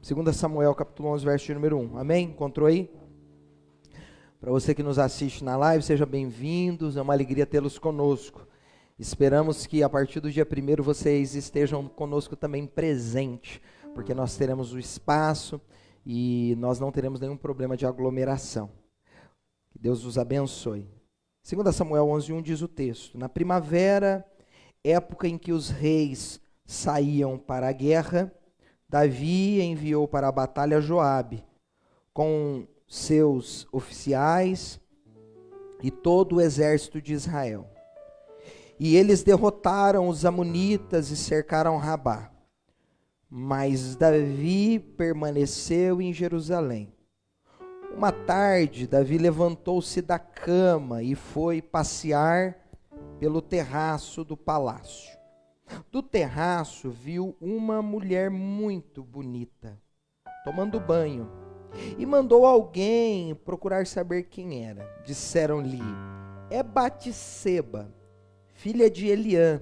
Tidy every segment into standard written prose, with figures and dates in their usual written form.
2 Samuel capítulo 11, verso número 1. Amém? Encontrou aí? Para você que nos assiste na live, sejam bem-vindos, é uma alegria tê-los conosco. Esperamos que a partir do dia 1º vocês estejam conosco também presente, porque nós teremos o espaço e nós não teremos nenhum problema de aglomeração. Que Deus os abençoe. 2 Samuel 11:1 diz o texto: na primavera, época em que os reis saíam para a guerra, Davi enviou para a batalha Joabe, com seus oficiais e todo o exército de Israel. E eles derrotaram os amonitas e cercaram Rabá. Mas Davi permaneceu em Jerusalém. Uma tarde, Davi levantou-se da cama e foi passear pelo terraço do palácio. Do terraço viu uma mulher muito bonita, tomando banho, e mandou alguém procurar saber quem era. Disseram-lhe: é Batseba, filha de Eliã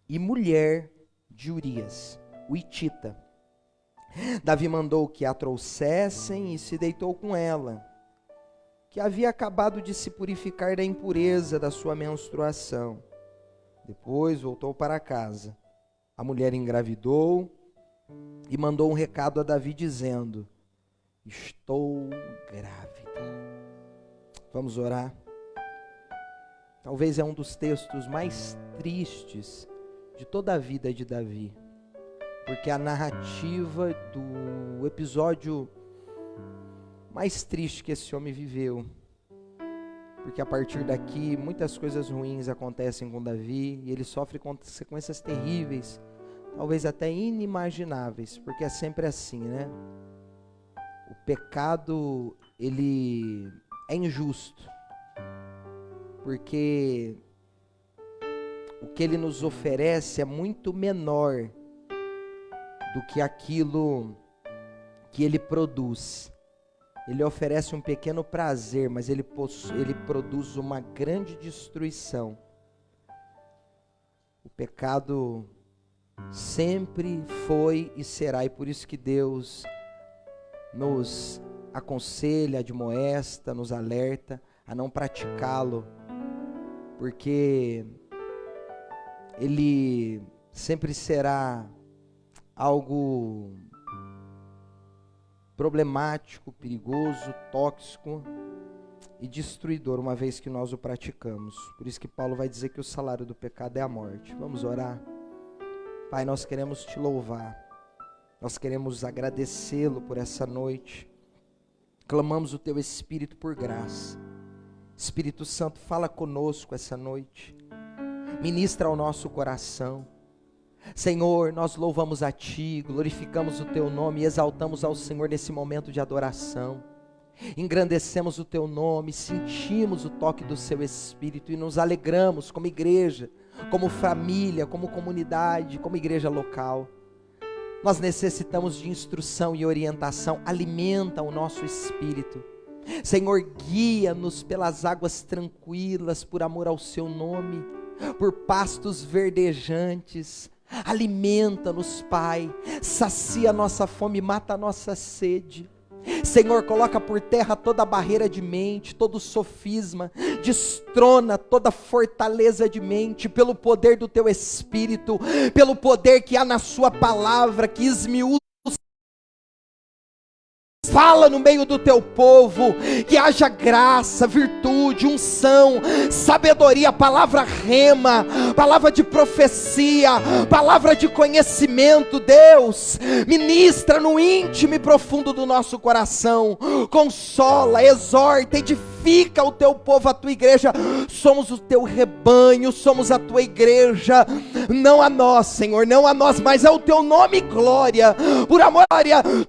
e mulher de Urias, o hitita. Davi mandou que a trouxessem e se deitou com ela, que havia acabado de se purificar da impureza da sua menstruação. Depois voltou para casa. A mulher engravidou e mandou um recado a Davi dizendo: estou grávida. Vamos orar. Talvez é um dos textos mais tristes de toda a vida de Davi, porque a narrativa do episódio mais triste que esse homem viveu, porque a partir daqui muitas coisas ruins acontecem com Davi e ele sofre consequências terríveis, talvez até inimagináveis, porque é sempre assim, né? O pecado, ele é injusto, porque o que ele nos oferece é muito menor do que aquilo que ele produz. Ele oferece um pequeno prazer, mas ele produz uma grande destruição. O pecado sempre foi e será, e por isso que Deus nos aconselha, admoesta, nos alerta a não praticá-lo, porque ele sempre será algo problemático, perigoso, tóxico e destruidor, uma vez que nós o praticamos. Por isso que Paulo vai dizer que o salário do pecado é a morte. Vamos orar? Pai, nós queremos te louvar, nós queremos agradecê-lo por essa noite. Clamamos o teu Espírito por graça. Espírito Santo, fala conosco essa noite, ministra ao nosso coração. Senhor, nós louvamos a Ti, glorificamos o Teu nome e exaltamos ao Senhor nesse momento de adoração. Engrandecemos o Teu nome, sentimos o toque do Seu Espírito e nos alegramos como igreja, como família, como comunidade, como igreja local. Nós necessitamos de instrução e orientação, alimenta o nosso espírito. Senhor, guia-nos pelas águas tranquilas, por amor ao Seu nome, por pastos verdejantes. Alimenta-nos, Pai, sacia a nossa fome, mata a nossa sede. Senhor, coloca por terra toda barreira de mente, todo sofisma, destrona toda fortaleza de mente, pelo poder do Teu Espírito, pelo poder que há na Sua palavra, que esmiúça. Fala no meio do teu povo, que haja graça, virtude, unção, sabedoria, palavra rema, palavra de profecia, palavra de conhecimento. Deus, ministra no íntimo e profundo do nosso coração, consola, exorta, edifica o teu povo, a tua igreja. Somos o teu rebanho, somos a tua igreja, não a nós, Senhor, não a nós, mas ao teu nome glória, por amor,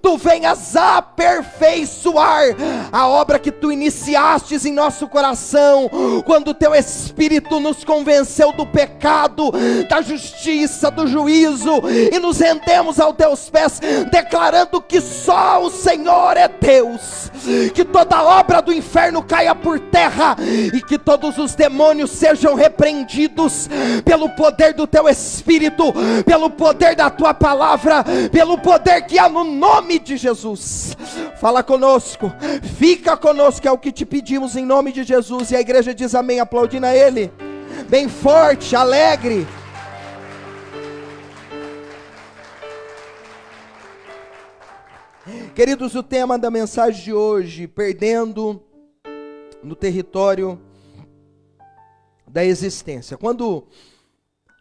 tu venhas aperfeiçoar a obra que tu iniciastes em nosso coração, quando o teu Espírito nos convenceu do pecado, da justiça, do juízo, e nos rendemos aos teus pés, declarando que só o Senhor é Deus. que toda obra do inferno caia por terra, e que todos os demônios sejam repreendidos pelo poder do teu Espírito, pelo poder da tua palavra, pelo poder que há no nome de Jesus. Fala conosco, fica conosco, é o que te pedimos em nome de Jesus. E a igreja diz amém, aplaudindo a Ele, bem forte, alegre. Queridos, o tema da mensagem de hoje: perdendo no território da existência. Quando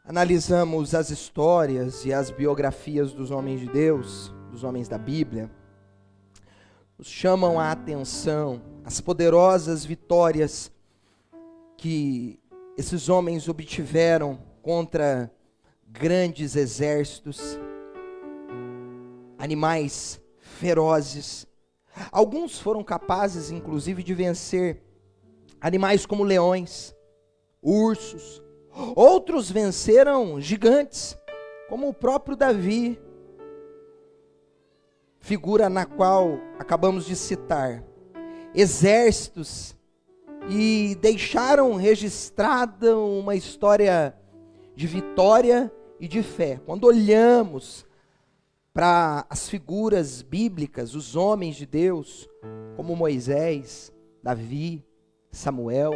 analisamos as histórias e as biografias dos homens de Deus, dos homens da Bíblia, nos chamam a atenção as poderosas vitórias que esses homens obtiveram contra grandes exércitos, animais ferozes. Alguns foram capazes, inclusive, de vencer animais como leões, ursos. Outros venceram gigantes, como o próprio Davi, figura na qual acabamos de citar. Exércitos, e deixaram registrada uma história de vitória e de fé. Quando olhamos para as figuras bíblicas, os homens de Deus, como Moisés, Davi, Samuel,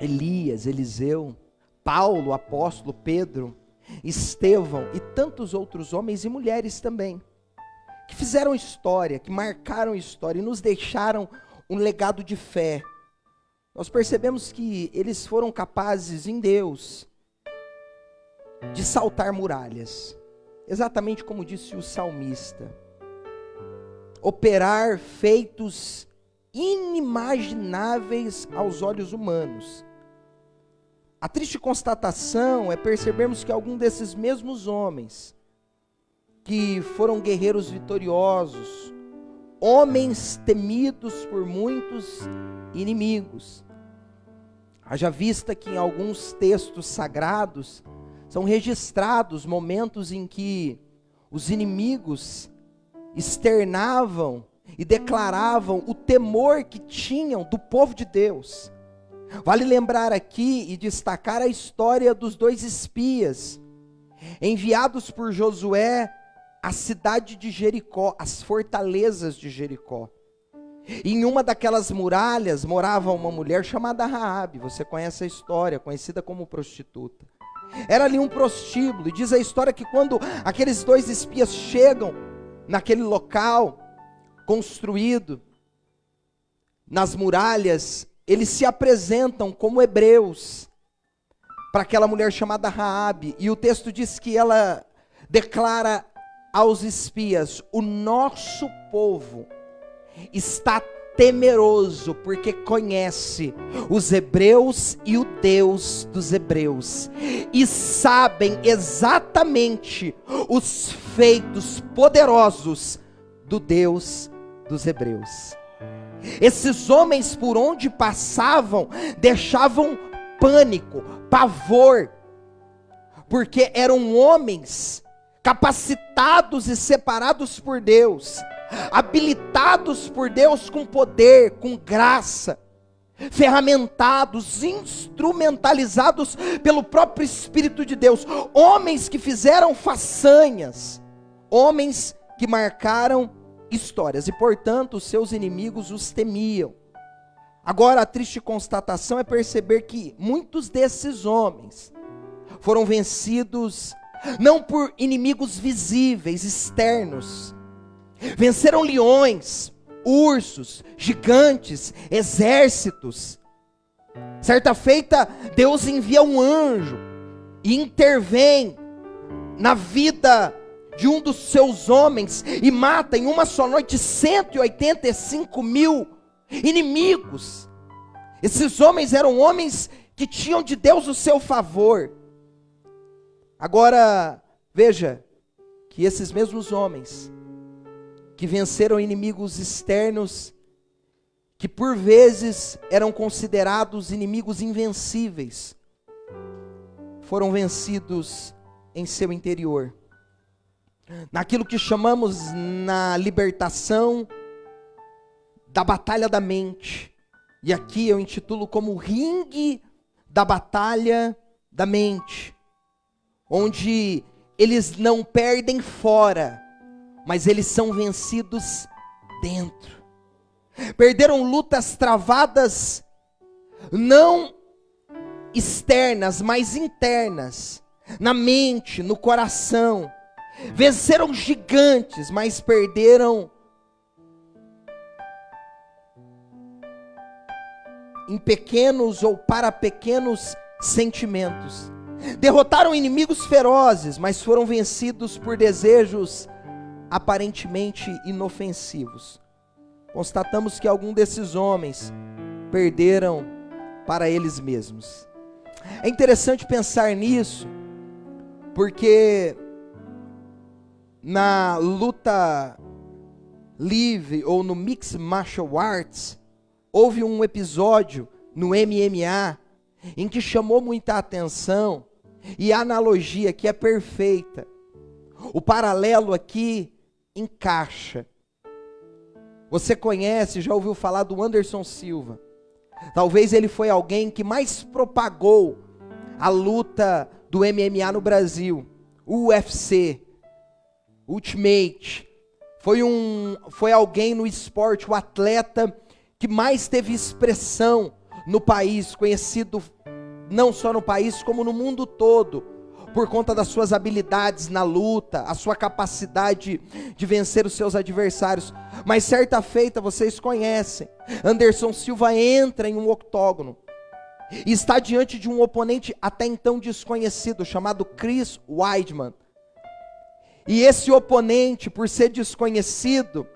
Elias, Eliseu, Paulo, apóstolo, Pedro, Estevão e tantos outros homens e mulheres também, que fizeram história, que marcaram história e nos deixaram um legado de fé. Nós percebemos que eles foram capazes em Deus de saltar muralhas. Exatamente como disse o salmista, operar feitos inimagináveis aos olhos humanos. A triste constatação é percebermos que algum desses mesmos homens, que foram guerreiros vitoriosos, homens temidos por muitos inimigos, haja vista que em alguns textos sagrados são registrados momentos em que os inimigos externavam e declaravam o temor que tinham do povo de Deus. Vale lembrar aqui e destacar a história dos 2 espias, enviados por Josué à cidade de Jericó, às fortalezas de Jericó. E em uma daquelas muralhas morava uma mulher chamada Raabe. Você conhece a história, conhecida como prostituta. Era ali um prostíbulo, e diz a história que quando aqueles 2 espias chegam naquele local construído nas muralhas, eles se apresentam como hebreus para aquela mulher chamada Raabe, e o texto diz que ela declara aos espias: o nosso povo está temeroso, porque conhece os hebreus e o Deus dos hebreus, e sabem exatamente os feitos poderosos do Deus dos hebreus. Esses homens, por onde passavam, deixavam pânico, pavor, porque eram homens capacitados e separados por Deus, habilitados por Deus com poder, com graça, ferramentados, instrumentalizados pelo próprio Espírito de Deus, homens que fizeram façanhas, homens que marcaram histórias, e portanto os seus inimigos os temiam. Agora, a triste constatação é perceber que muitos desses homens foram vencidos não por inimigos visíveis, externos. Venceram leões, ursos, gigantes, exércitos. Certa feita, Deus envia um anjo e intervém na vida de um dos seus homens e mata em uma só noite 185 mil inimigos. Esses homens eram homens que tinham de Deus o seu favor. Agora, veja que esses mesmos homens que venceram inimigos externos, que por vezes eram considerados inimigos invencíveis, foram vencidos em seu interior, naquilo que chamamos na libertação da batalha da mente. E aqui eu intitulo como ringue da batalha da mente, onde eles não perdem fora, mas eles são vencidos dentro. Perderam lutas travadas, não externas, mas internas, na mente, no coração. Venceram gigantes, mas perderam em pequenos ou para pequenos sentimentos. Derrotaram inimigos ferozes, mas foram vencidos por desejos aparentemente inofensivos. Constatamos que alguns desses homens perderam para eles mesmos. É interessante pensar nisso, porque na luta livre ou no Mixed Martial Arts, houve um episódio no MMA em que chamou muita atenção, e a analogia aqui é perfeita. O paralelo aqui encaixa. Você conhece, já ouviu falar do Anderson Silva? Talvez ele foi alguém que mais propagou a luta do MMA no Brasil. O UFC, Ultimate. Foi alguém no esporte, o atleta que mais teve expressão no país, conhecido não só no país, como no mundo todo, por conta das suas habilidades na luta, a sua capacidade de vencer os seus adversários. Mas certa feita, vocês conhecem, Anderson Silva entra em um octógono, e está diante de um oponente até então desconhecido, chamado Chris Weidman. E esse oponente, por ser desconhecido,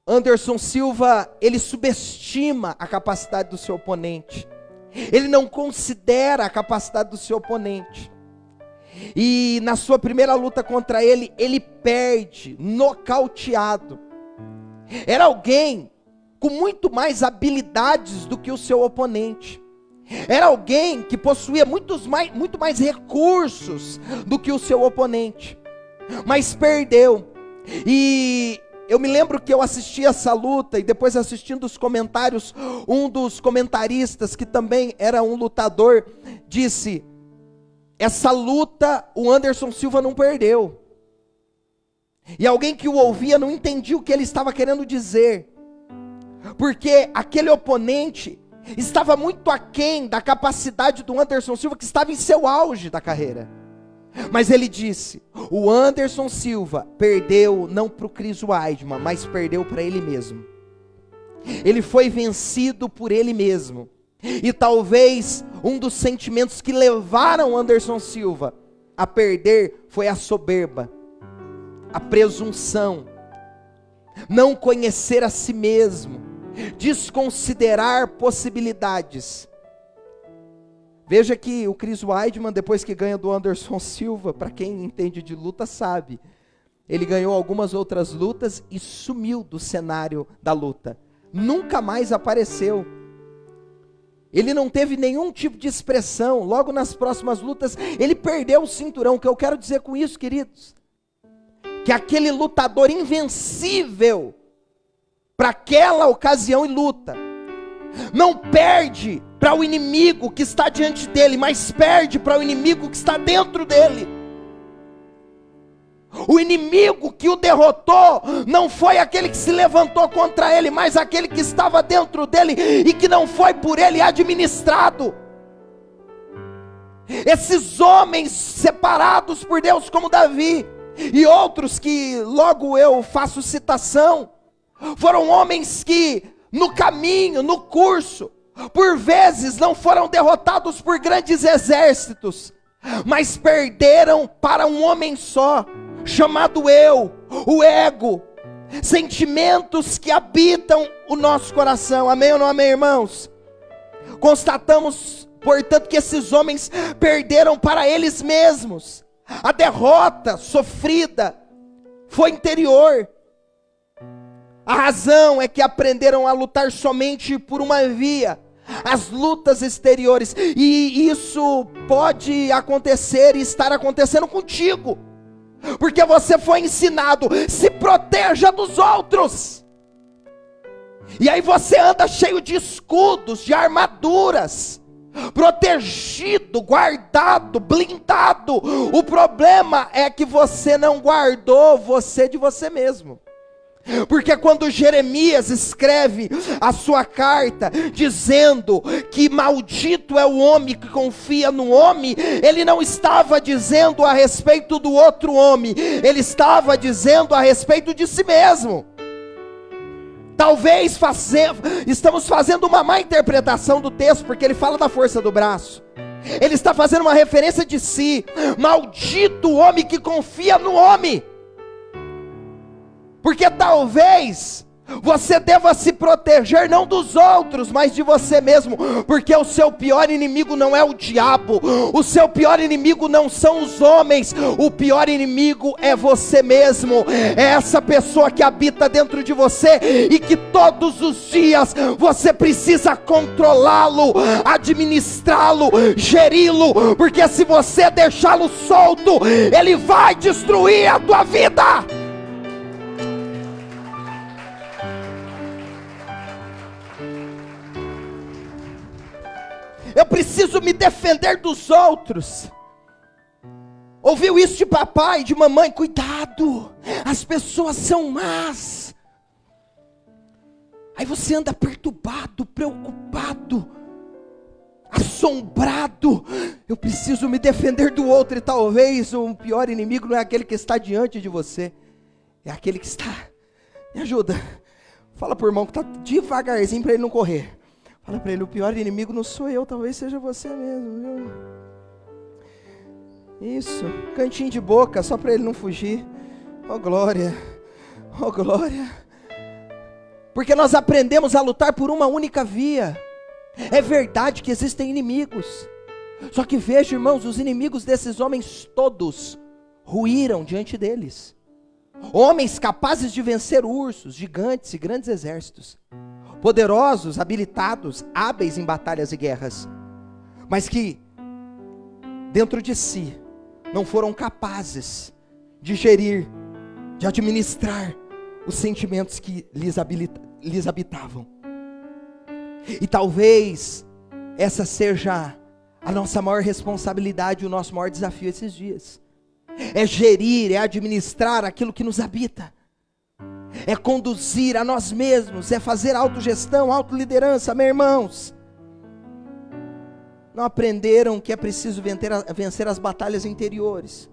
Anderson Silva, ele subestima a capacidade do seu oponente. Ele não considera a capacidade do seu oponente. E na sua primeira luta contra ele, ele perde, nocauteado. Era alguém com muito mais habilidades do que o seu oponente. Era alguém que possuía muito mais recursos do que o seu oponente. Mas perdeu. E eu me lembro que eu assisti essa luta, e depois assistindo os comentários, um dos comentaristas, que também era um lutador, disse: essa luta o Anderson Silva não perdeu. E alguém que o ouvia não entendia o que ele estava querendo dizer, porque aquele oponente estava muito aquém da capacidade do Anderson Silva, que estava em seu auge da carreira. Mas ele disse: o Anderson Silva perdeu não para o Chris Weidman, mas perdeu para ele mesmo. Ele foi vencido por ele mesmo. E talvez um dos sentimentos que levaram Anderson Silva a perder foi a soberba, a presunção, não conhecer a si mesmo, desconsiderar possibilidades. Veja que o Chris Weidman, depois que ganha do Anderson Silva, para quem entende de luta sabe, ele ganhou algumas outras lutas e sumiu do cenário da luta. Nunca mais apareceu. Ele não teve nenhum tipo de expressão. Logo nas próximas lutas, ele perdeu o cinturão. O que eu quero dizer com isso, queridos? Que aquele lutador invencível, para aquela ocasião e luta, não perde para o inimigo que está diante dele, mas perde para o inimigo que está dentro dele. O inimigo que o derrotou não foi aquele que se levantou contra ele, mas aquele que estava dentro dele e que não foi por ele administrado. Esses homens separados por Deus, como Davi e outros que logo eu faço citação, foram homens que no caminho, no curso, por vezes não foram derrotados por grandes exércitos, mas perderam para um homem só, chamado eu, o ego, sentimentos que habitam o nosso coração. Amém ou não amém, irmãos? Constatamos, portanto, que esses homens perderam para eles mesmos. A derrota sofrida foi interior. A razão é que aprenderam a lutar somente por uma via, as lutas exteriores. E isso pode acontecer e estar acontecendo contigo. Porque você foi ensinado, se proteja dos outros. E aí você anda cheio de escudos, de armaduras, protegido, guardado, blindado. O problema é que você não guardou você de você mesmo. Porque quando Jeremias escreve a sua carta dizendo que maldito é o homem que confia no homem, ele não estava dizendo a respeito do outro homem, ele estava dizendo a respeito de si mesmo. Talvez estamos fazendo uma má interpretação do texto, porque ele fala da força do braço. Ele está fazendo uma referência de si. Maldito o homem que confia no homem. Porque talvez você deva se proteger não dos outros, mas de você mesmo. Porque o seu pior inimigo não é o diabo. O seu pior inimigo não são os homens. O pior inimigo é você mesmo. É essa pessoa que habita dentro de você e que todos os dias você precisa controlá-lo, administrá-lo, geri-lo. Porque se você deixá-lo solto, ele vai destruir a tua vida. Eu preciso me defender dos outros. Ouviu isso de papai, de mamãe? Cuidado, as pessoas são más. Aí você anda perturbado, preocupado, assombrado. Eu preciso me defender do outro. E talvez o pior inimigo não é aquele que está diante de você, é aquele que está... Me ajuda, fala pro irmão que está devagarzinho para ele não correr. Fala para ele, o pior inimigo não sou eu, talvez seja você mesmo, viu? Isso, cantinho de boca, só para ele não fugir. Oh glória, oh glória. Porque nós aprendemos a lutar por uma única via. É verdade que existem inimigos. Só que veja, irmãos, os inimigos desses homens todos ruíram diante deles. Homens capazes de vencer ursos, gigantes e grandes exércitos. Poderosos, habilitados, hábeis em batalhas e guerras, mas que dentro de si não foram capazes de gerir, de administrar os sentimentos que lhes habitavam. E talvez essa seja a nossa maior responsabilidade, o nosso maior desafio esses dias. É gerir, é administrar aquilo que nos habita. É conduzir a nós mesmos, é fazer autogestão, autoliderança, meus irmãos. Não aprenderam que é preciso vencer as batalhas interiores.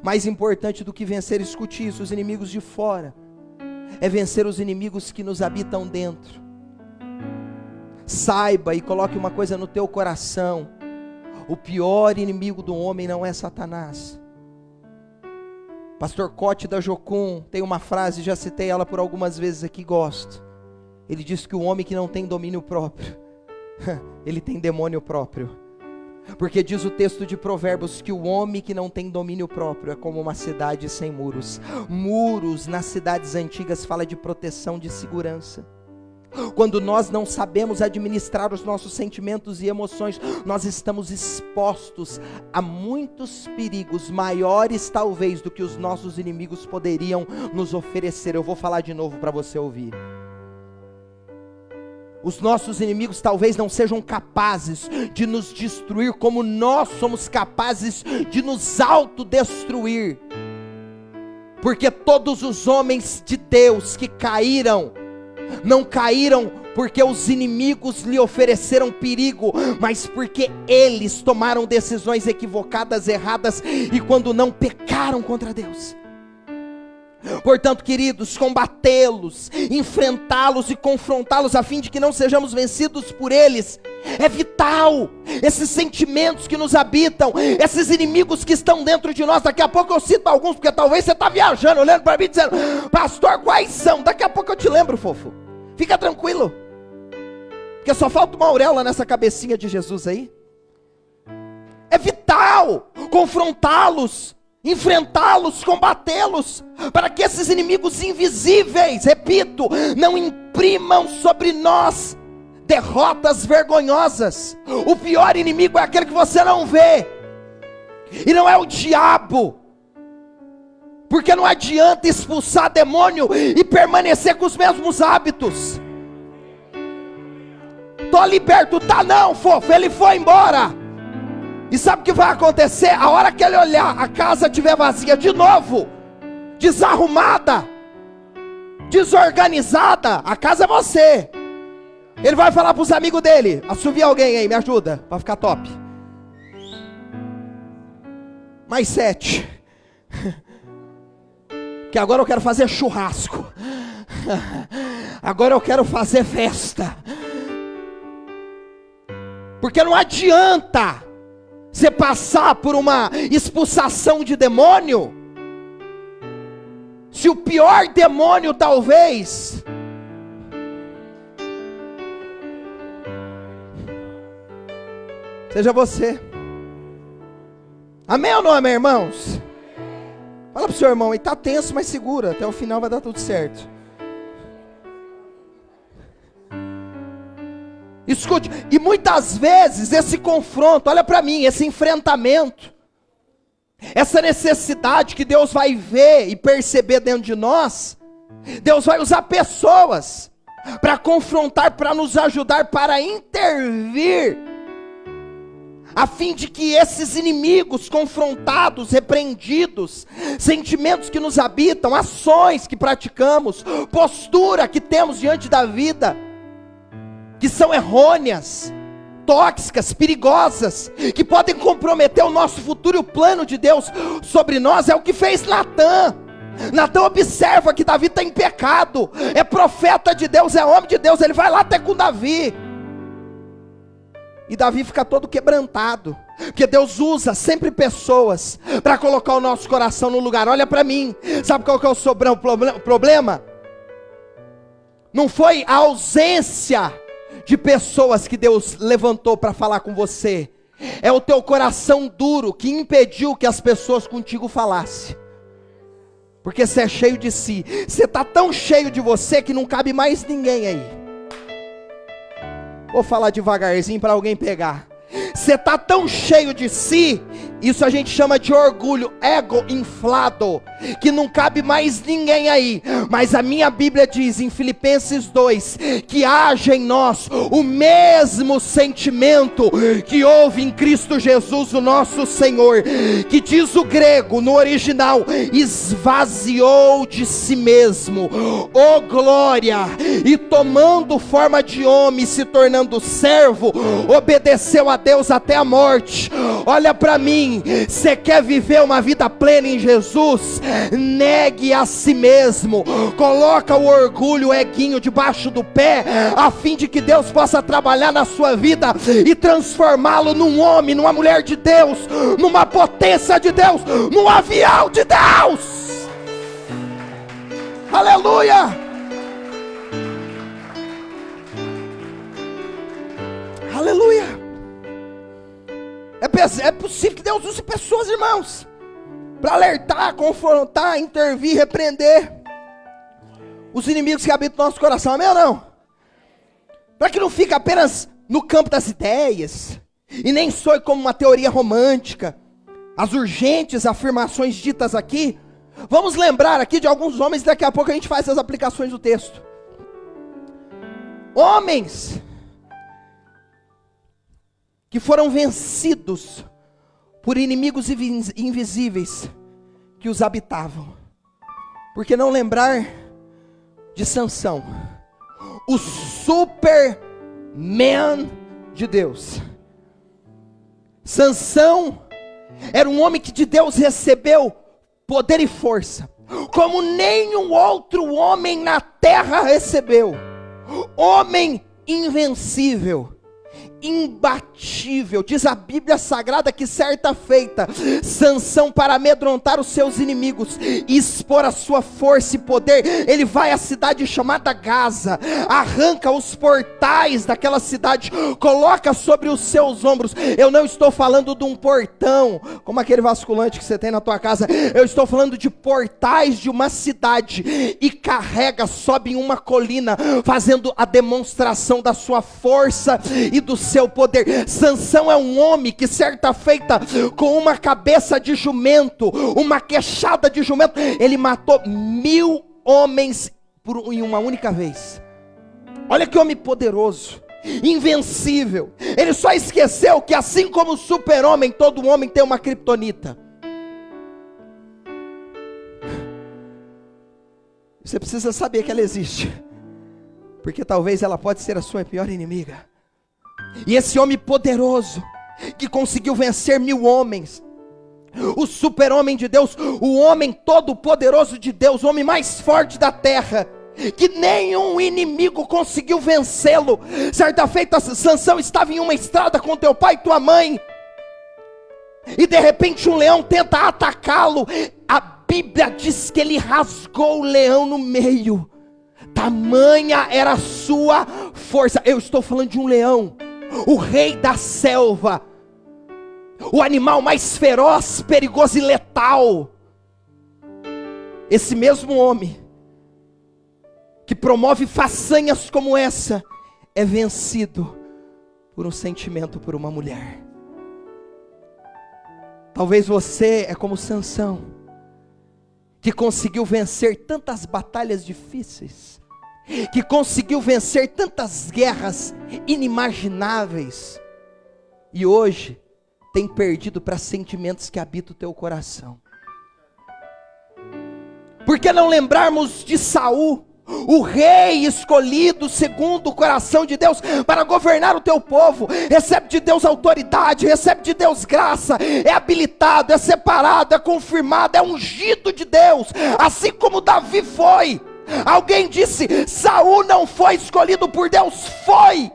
Mais importante do que vencer, escute isso, os inimigos de fora, é vencer os inimigos que nos habitam dentro. Saiba e coloque uma coisa no teu coração: o pior inimigo do homem não é Satanás. Pastor Cote da Jocum tem uma frase, já citei ela por algumas vezes aqui, gosto. Ele diz que o homem que não tem domínio próprio, ele tem demônio próprio. Porque diz o texto de Provérbios que o homem que não tem domínio próprio é como uma cidade sem muros. Muros nas cidades antigas fala de proteção, de segurança. Quando nós não sabemos administrar os nossos sentimentos e emoções, nós estamos expostos a muitos perigos, maiores talvez do que os nossos inimigos poderiam nos oferecer. Eu vou falar de novo para você ouvir. Os nossos inimigos talvez não sejam capazes de nos destruir como nós somos capazes de nos autodestruir. Porque todos os homens de Deus que caíram, não caíram porque os inimigos lhe ofereceram perigo, mas porque eles tomaram decisões equivocadas, erradas, e quando não, pecaram contra Deus. Portanto, queridos, combatê-los, enfrentá-los e confrontá-los a fim de que não sejamos vencidos por eles, é vital. Esses sentimentos que nos habitam, esses inimigos que estão dentro de nós, daqui a pouco eu cito alguns, porque talvez você está viajando, olhando para mim dizendo: pastor, quais são? Daqui a pouco eu te lembro, fofo. Fica tranquilo, porque só falta uma auréola nessa cabecinha de Jesus aí. É vital confrontá-los, enfrentá-los, combatê-los, para que esses inimigos invisíveis, repito, não imprimam sobre nós derrotas vergonhosas. O pior inimigo é aquele que você não vê, e não é o diabo, Porque não adianta expulsar demônio e permanecer com os mesmos hábitos. Tô liberto, tá não, fofo, ele foi embora. E sabe o que vai acontecer? A hora que ele olhar, a casa estiver vazia de novo, desarrumada, desorganizada, a casa é você. Ele vai falar para os amigos dele: assovia alguém aí, me ajuda, para ficar top. Mais 7. Que agora eu quero fazer churrasco. Agora eu quero fazer festa. Porque não adianta você passar por uma expulsação de demônio, se o pior demônio talvez seja você. Amém ou não amém, irmãos? Fala pro seu irmão, ele tá tenso, mas segura, até o final vai dar tudo certo. Escute, e muitas vezes esse confronto, olha para mim, esse enfrentamento, essa necessidade que Deus vai ver e perceber dentro de nós, Deus vai usar pessoas para confrontar, para nos ajudar, para intervir, a fim de que esses inimigos confrontados, repreendidos, sentimentos que nos habitam, ações que praticamos, postura que temos diante da vida, que são errôneas, tóxicas, perigosas, que podem comprometer o nosso futuro e o plano de Deus sobre nós, é o que fez Natã. Natã observa que Davi está em pecado, é profeta de Deus, é homem de Deus, ele vai lá até com Davi, e Davi fica todo quebrantado, porque Deus usa sempre pessoas para colocar o nosso coração no lugar. Olha para mim, sabe qual que é o problema? Não foi a ausência de pessoas que Deus levantou para falar com você, é o teu coração duro que impediu que as pessoas contigo falassem, porque você é cheio de si, você está tão cheio de você que não cabe mais ninguém aí. Vou falar devagarzinho para alguém pegar. Você está tão cheio de si, isso a gente chama de orgulho, ego inflado, que não cabe mais ninguém aí. Mas a minha Bíblia diz em Filipenses 2, que haja em nós o mesmo sentimento que houve em Cristo Jesus o nosso Senhor, que diz o grego no original, esvaziou de si mesmo, oh glória, e tomando forma de homem, se tornando servo, obedeceu a Deus até a morte. Olha para mim, você quer viver uma vida plena em Jesus? Negue a si mesmo, coloca o orgulho, o eguinho debaixo do pé, a fim de que Deus possa trabalhar na sua vida e transformá-lo num homem, numa mulher de Deus, numa potência de Deus, num avião de Deus. Aleluia! Aleluia! É possível que Deus use pessoas, irmãos, para alertar, confrontar, intervir, repreender os inimigos que habitam no nosso coração. Amém ou não? Para que não fique apenas no campo das ideias, e nem soe como uma teoria romântica, as urgentes afirmações ditas aqui. Vamos lembrar aqui de alguns homens, daqui a pouco a gente faz as aplicações do texto. Homens que foram vencidos por inimigos invisíveis que os habitavam. Por que não lembrar de Sansão, o Superman de Deus? Sansão era um homem que de Deus recebeu poder e força, como nenhum outro homem na terra recebeu. Homem invencível, imbatível. Diz a Bíblia Sagrada que certa feita, Sansão, para amedrontar os seus inimigos e expor a sua força e poder, ele vai à cidade chamada Gaza, arranca os portais daquela cidade, coloca sobre os seus ombros. Eu não estou falando de um portão como aquele vasculante que você tem na tua casa, eu estou falando de portais de uma cidade, e carrega, sobe em uma colina, fazendo a demonstração da sua força e do seu poder. Sansão é um homem que certa feita, com uma cabeça de jumento, uma queixada de jumento, ele matou 1000 homens em uma única vez. Olha que homem poderoso, invencível. Ele só esqueceu que assim como o super-homem, todo homem tem uma criptonita. Você precisa saber que ela existe, porque talvez ela pode ser a sua pior inimiga. E esse homem poderoso, que conseguiu vencer 1000 homens, o super-homem de Deus, o homem todo poderoso de Deus, o homem mais forte da terra, que nenhum inimigo conseguiu vencê-lo. Certa feita, Sansão estava em uma estrada com teu pai e tua mãe, e de repente um leão tenta atacá-lo. A Bíblia diz que ele rasgou o leão no meio, tamanha era a sua força. Eu estou falando de um leão, o rei da selva, o animal mais feroz, perigoso e letal. Esse mesmo homem, que promove façanhas como essa, é vencido por um sentimento por uma mulher. Talvez você é como Sansão, que conseguiu vencer tantas batalhas difíceis, que conseguiu vencer tantas guerras inimagináveis, e hoje tem perdido para sentimentos que habitam o teu coração. Por que não lembrarmos de Saul, o rei escolhido segundo o coração de Deus para governar o teu povo? Recebe de Deus autoridade, recebe de Deus graça, é habilitado, é separado, é confirmado, é ungido de Deus, assim como Davi foi. Alguém disse: Saul não foi escolhido por Deus. Foi,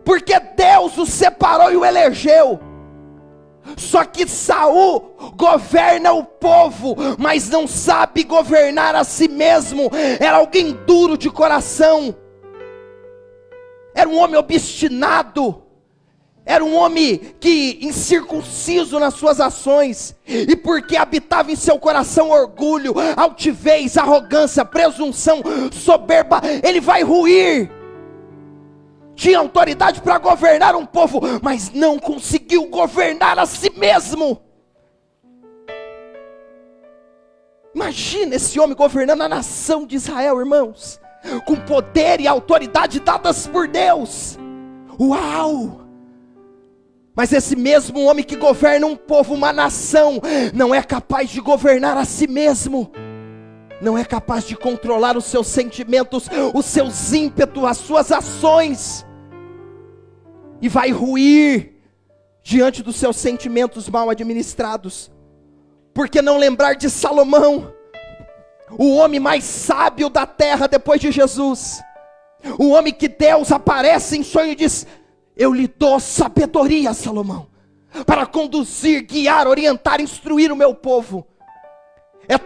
porque Deus o separou e o elegeu. Só que Saul governa o povo, mas não sabe governar a si mesmo. Era alguém duro de coração, era um homem obstinado, era um homem que incircunciso nas suas ações, e porque habitava em seu coração orgulho, altivez, arrogância, presunção, soberba, ele vai ruir. Tinha autoridade para governar um povo, mas não conseguiu governar a si mesmo. Imagina esse homem governando a nação de Israel, irmãos, com poder e autoridade dadas por Deus. Uau! Mas esse mesmo homem que governa um povo, uma nação, não é capaz de governar a si mesmo. Não é capaz de controlar os seus sentimentos, os seus ímpetos, as suas ações, e vai ruir diante dos seus sentimentos mal administrados. Por que não lembrar de Salomão, o homem mais sábio da terra depois de Jesus, o homem que Deus aparece em sonho e diz: eu lhe dou sabedoria, Salomão, para conduzir, guiar, orientar, instruir o meu povo. É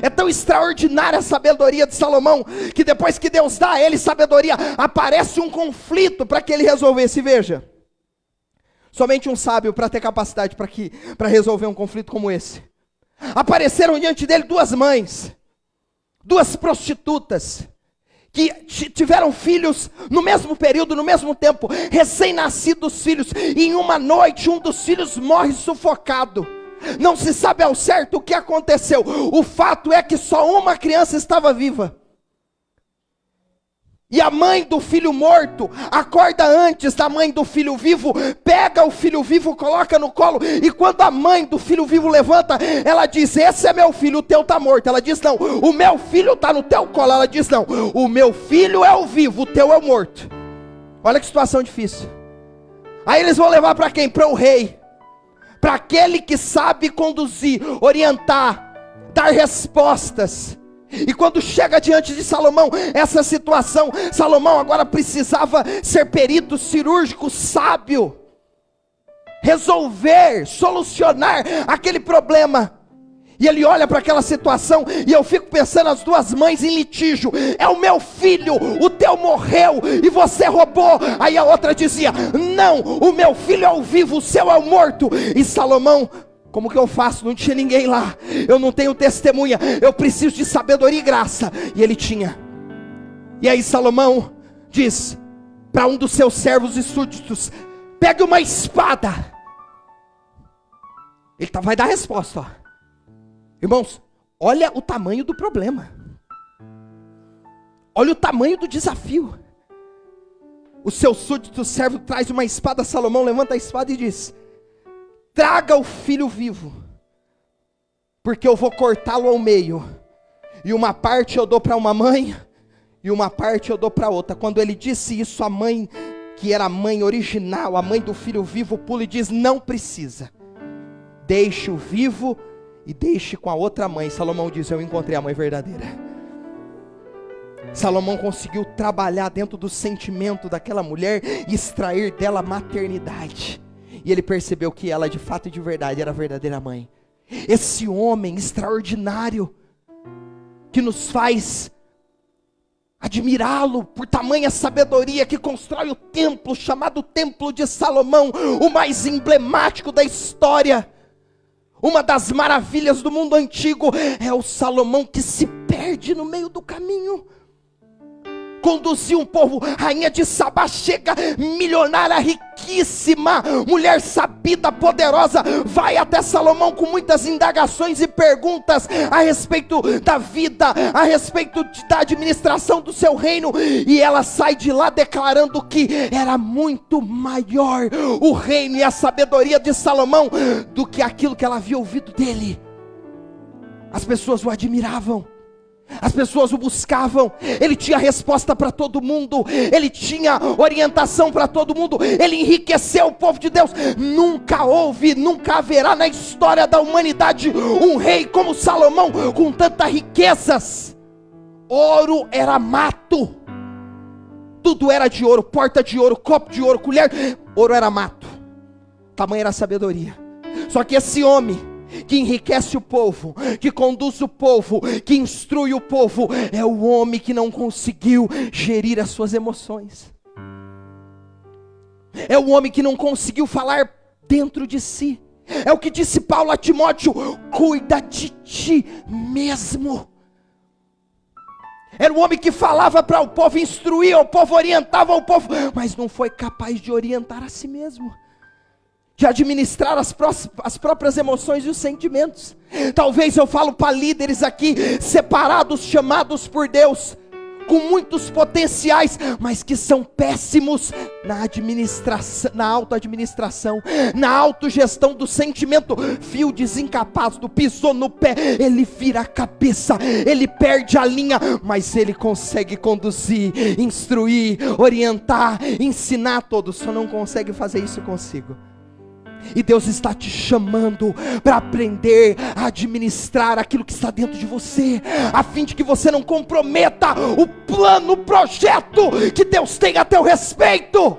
tão extraordinária a sabedoria de Salomão, que depois que Deus dá a ele sabedoria, aparece um conflito para que ele resolvesse. Veja, somente um sábio para ter capacidade para resolver um conflito como esse. Apareceram diante dele 2 mães, 2 prostitutas, que tiveram filhos no mesmo período, no mesmo tempo, recém-nascidos filhos, e em uma noite um dos filhos morre sufocado. Não se sabe ao certo o que aconteceu. O fato é que só uma criança estava viva. E a mãe do filho morto acorda antes da mãe do filho vivo, pega o filho vivo, coloca no colo, e quando a mãe do filho vivo levanta, ela diz: esse é meu filho, o teu está morto. Ela diz: não, o meu filho está no teu colo. Ela diz: não, o meu filho é o vivo, o teu é o morto. Olha que situação difícil. Aí eles vão levar para quem? Para o rei, para aquele que sabe conduzir, orientar, dar respostas. E quando chega diante de Salomão essa situação, Salomão agora precisava ser perito cirúrgico, sábio, resolver, solucionar aquele problema. E ele olha para aquela situação, e eu fico pensando, as 2 mães em litígio: é o meu filho, o teu morreu e você roubou. Aí a outra dizia: não, o meu filho é o vivo, o seu é o morto. E Salomão: como que eu faço? Não tinha ninguém lá, eu não tenho testemunha, eu preciso de sabedoria e graça. E ele tinha. E aí Salomão diz para um dos seus servos e súditos: pegue uma espada. Ele vai dar a resposta, ó. Irmãos, olha o tamanho do problema. Olha o tamanho do desafio. O seu súdito servo traz uma espada. Salomão levanta a espada e diz: traga o filho vivo, porque eu vou cortá-lo ao meio, e uma parte eu dou para uma mãe, e uma parte eu dou para outra. Quando ele disse isso, a mãe, que era a mãe original, a mãe do filho vivo, pula e diz: não precisa, deixe o vivo e deixe com a outra mãe. Salomão diz: eu encontrei a mãe verdadeira. Salomão conseguiu trabalhar dentro do sentimento daquela mulher e extrair dela maternidade, e ele percebeu que ela de fato e de verdade era a verdadeira mãe. Esse homem extraordinário, que nos faz admirá-lo por tamanha sabedoria, que constrói o templo chamado Templo de Salomão, o mais emblemático da história, uma das maravilhas do mundo antigo, é o Salomão que se perde no meio do caminho. Conduziu um povo. Rainha de Sabá chega, milionária, riquíssima, mulher sabida, poderosa, vai até Salomão com muitas indagações e perguntas a respeito da vida, a respeito da administração do seu reino, e ela sai de lá declarando que era muito maior o reino e a sabedoria de Salomão do que aquilo que ela havia ouvido dele. As pessoas o admiravam, as pessoas o buscavam. Ele tinha resposta para todo mundo, ele tinha orientação para todo mundo, ele enriqueceu o povo de Deus. Nunca houve, nunca haverá na história da humanidade um rei como Salomão, com tantas riquezas. Ouro era mato, tudo era de ouro, porta de ouro, copo de ouro, colher, ouro era mato, tamanha era a sabedoria. Só que esse homem que enriquece o povo, que conduz o povo, que instrui o povo, é o homem que não conseguiu gerir as suas emoções. É o homem que não conseguiu falar dentro de si. É o que disse Paulo a Timóteo: cuida de ti mesmo. Era o homem que falava para o povo, instruía o povo, orientava o povo, mas não foi capaz de orientar a si mesmo, de administrar as próprias emoções e os sentimentos. Talvez eu falo para líderes aqui, separados, chamados por Deus, com muitos potenciais, mas que são péssimos na administração, na autoadministração, na autogestão do sentimento. Fio desencapado, pisou no pé, ele vira a cabeça, ele perde a linha, mas ele consegue conduzir, instruir, orientar, ensinar todos, só não consegue fazer isso consigo. E Deus está te chamando para aprender a administrar aquilo que está dentro de você, a fim de que você não comprometa o plano, o projeto que Deus tem a teu respeito.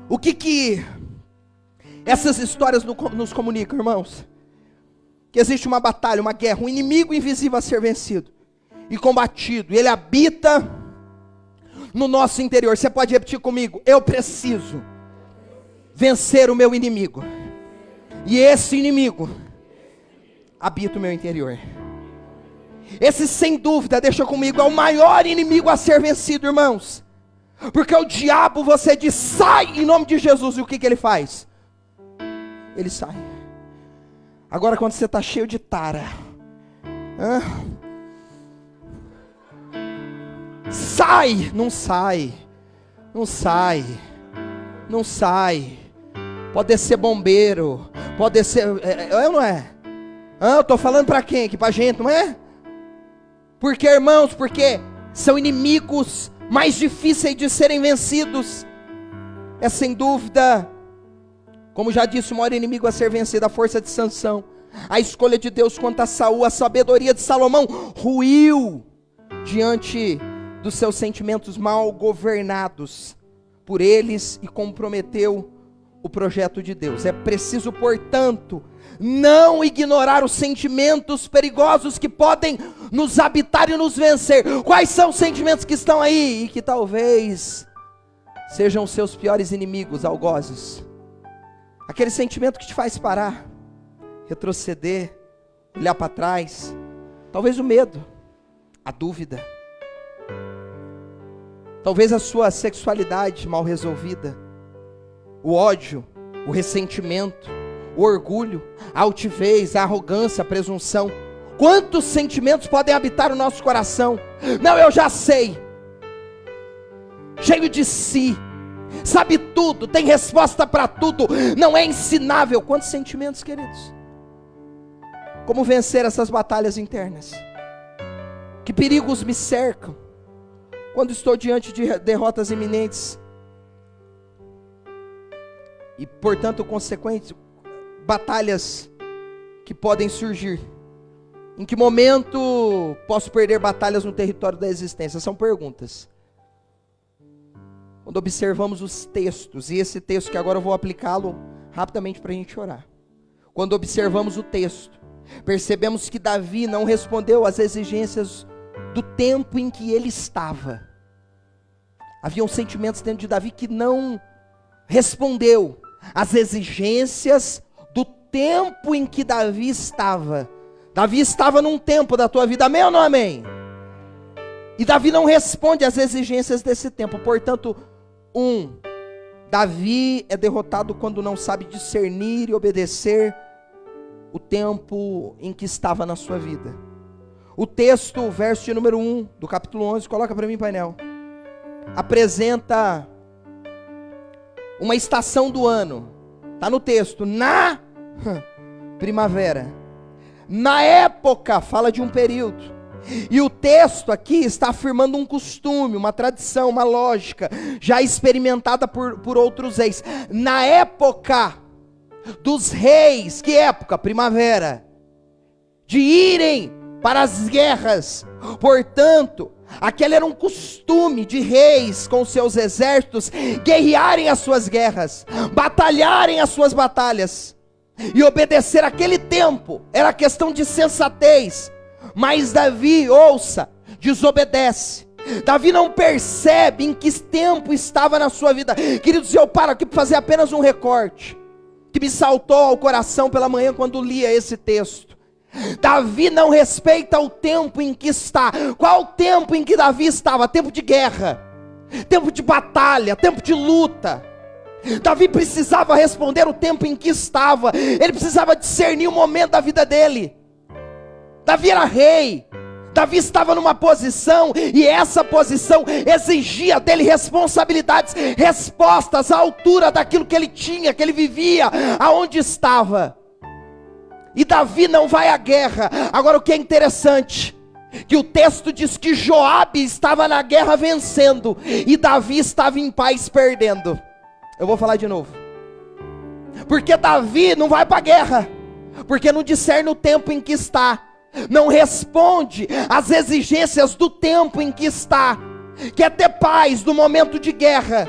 O que essas histórias nos comunicam, irmãos? Que existe uma batalha, uma guerra, um inimigo invisível a ser vencido e combatido, e ele habita no nosso interior. Você pode repetir comigo: eu preciso vencer o meu inimigo, e esse inimigo habita o meu interior. Esse, sem dúvida, deixa comigo, é o maior inimigo a ser vencido, irmãos, porque o diabo, você diz: sai em nome de Jesus, e o que ele faz? Ele sai. Agora, quando você está cheio de tara, sai, não sai, não sai, não sai. Pode ser bombeiro, pode ser, é ou não é? Eu estou falando para quem? Aqui para gente, não é? Porque, irmãos, porque são inimigos mais difíceis de serem vencidos. É sem dúvida, como já disse, o maior inimigo a ser vencido, a força de Sansão, a escolha de Deus quanto a Saul, a sabedoria de Salomão ruiu diante dos seus sentimentos mal governados por eles e comprometeu o projeto de Deus. É preciso, portanto, não ignorar os sentimentos perigosos que podem nos habitar e nos vencer. Quais são os sentimentos que estão aí e que talvez sejam os seus piores inimigos, algozes? Aquele sentimento que te faz parar, retroceder, olhar para trás. Talvez o medo. a dúvida. Talvez a sua sexualidade mal resolvida, o ódio, o ressentimento, o orgulho, a altivez, a arrogância, a presunção. Quantos sentimentos podem habitar o nosso coração? Não, eu já sei. Cheio de si, sabe tudo, tem resposta para tudo, não é ensinável. Quantos sentimentos, queridos? Como vencer essas batalhas internas? Que perigos me cercam quando estou diante de derrotas iminentes? E, portanto, consequentes batalhas que podem surgir. Em que momento posso perder batalhas no território da existência? São perguntas. Quando observamos os textos, e esse texto que agora eu vou aplicá-lo rapidamente para a gente orar. Quando observamos o texto, percebemos que Davi não respondeu às exigências do tempo em que ele estava. Haviam sentimentos dentro de Davi que não respondeu às exigências do tempo em que Davi estava. Davi estava num tempo da tua vida, amém ou não amém? E Davi não responde às exigências desse tempo. Portanto, Davi é derrotado quando não sabe discernir e obedecer o tempo em que estava na sua vida. O texto, verso de número 1 do capítulo 11, coloca para mim, painel, apresenta uma estação do ano. Está no texto, na primavera. Na época, fala de um período. E o texto aqui está afirmando um costume, uma tradição, uma lógica, já experimentada por outros reis. Na época dos reis, que época? Primavera. De irem para as guerras. Portanto, aquele era um costume de reis com seus exércitos guerrearem as suas guerras, batalharem as suas batalhas. E obedecer aquele tempo era questão de sensatez. Mas Davi, ouça, desobedece. Davi não percebe em que tempo estava na sua vida. Queridos, eu paro aqui para fazer apenas um recorte que me saltou ao coração pela manhã quando lia esse texto. Davi não respeita o tempo em que está. Qual o tempo em que Davi estava? Tempo de guerra, tempo de batalha, tempo de luta. Davi precisava responder o tempo em que estava. Ele precisava discernir o momento da vida dele. Davi era rei. Davi estava numa posição, e essa posição exigia dele responsabilidades, respostas à altura daquilo que ele tinha, que ele vivia, aonde estava. E Davi não vai à guerra. Agora, o que é interessante, que o texto diz que Joabe estava na guerra vencendo, e Davi estava em paz perdendo. Eu vou falar de novo. Porque Davi não vai para a guerra, porque não discerne o tempo em que está, não responde às exigências do tempo em que está, quer ter paz no momento de guerra.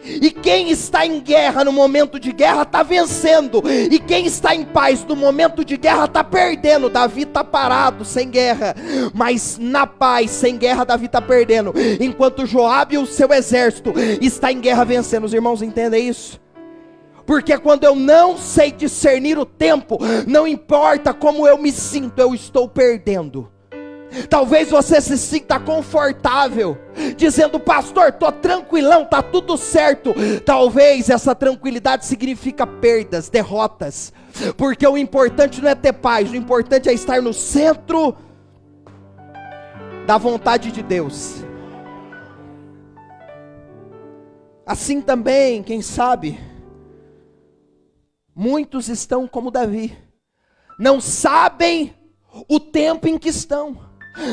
E quem está em guerra no momento de guerra está vencendo, e quem está em paz no momento de guerra está perdendo. Davi está parado, sem guerra, mas na paz, sem guerra, Davi está perdendo, enquanto Joabe e o seu exército está em guerra vencendo. Os irmãos entendem isso? Porque quando eu não sei discernir o tempo, não importa como eu me sinto, eu estou perdendo. Talvez você se sinta confortável, dizendo: pastor, estou tranquilão, está tudo certo. Talvez essa tranquilidade significa perdas, derrotas. Porque o importante não é ter paz, o importante é estar no centro da vontade de Deus. Assim também, quem sabe, muitos estão como Davi, não sabem o tempo em que estão,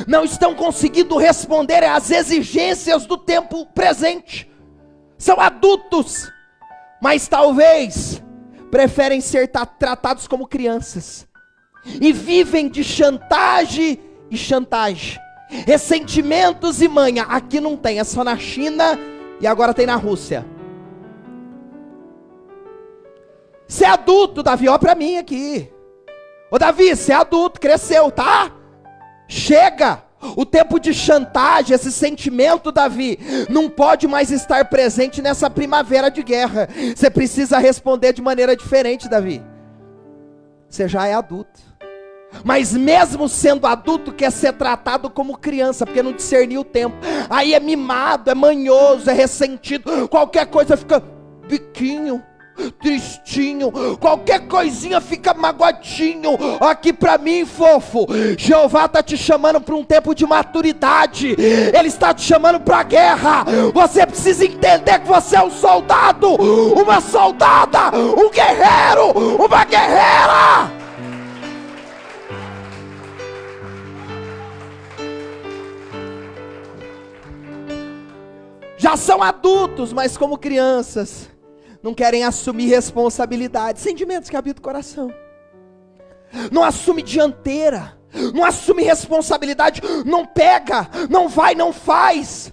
não estão conseguindo responder às exigências do tempo presente. São adultos, mas talvez preferem ser tratados como crianças, e vivem de chantagem e chantagem, ressentimentos e manha. Aqui não tem, é só na China e agora tem na Rússia. Você é adulto, Davi, olha para mim aqui. Ô Davi, você é adulto, cresceu, tá? Chega. O tempo de chantagem, esse sentimento, Davi, não pode mais estar presente nessa primavera de guerra. Você precisa responder de maneira diferente, Davi. Você já é adulto. Mas mesmo sendo adulto, quer ser tratado como criança, porque não discerniu o tempo. Aí é mimado, é manhoso, é ressentido. Qualquer coisa fica biquinho, tristinho, qualquer coisinha fica magoadinho. Aqui pra mim, fofo, Jeová está te chamando para um tempo de maturidade. Ele está te chamando para a guerra. Você precisa entender que você é um soldado, uma soldada, um guerreiro, uma guerreira. Já são adultos, mas como crianças não querem assumir responsabilidade, sentimentos que habitam o coração. Não assume dianteira, não assume responsabilidade, não pega, não vai, não faz.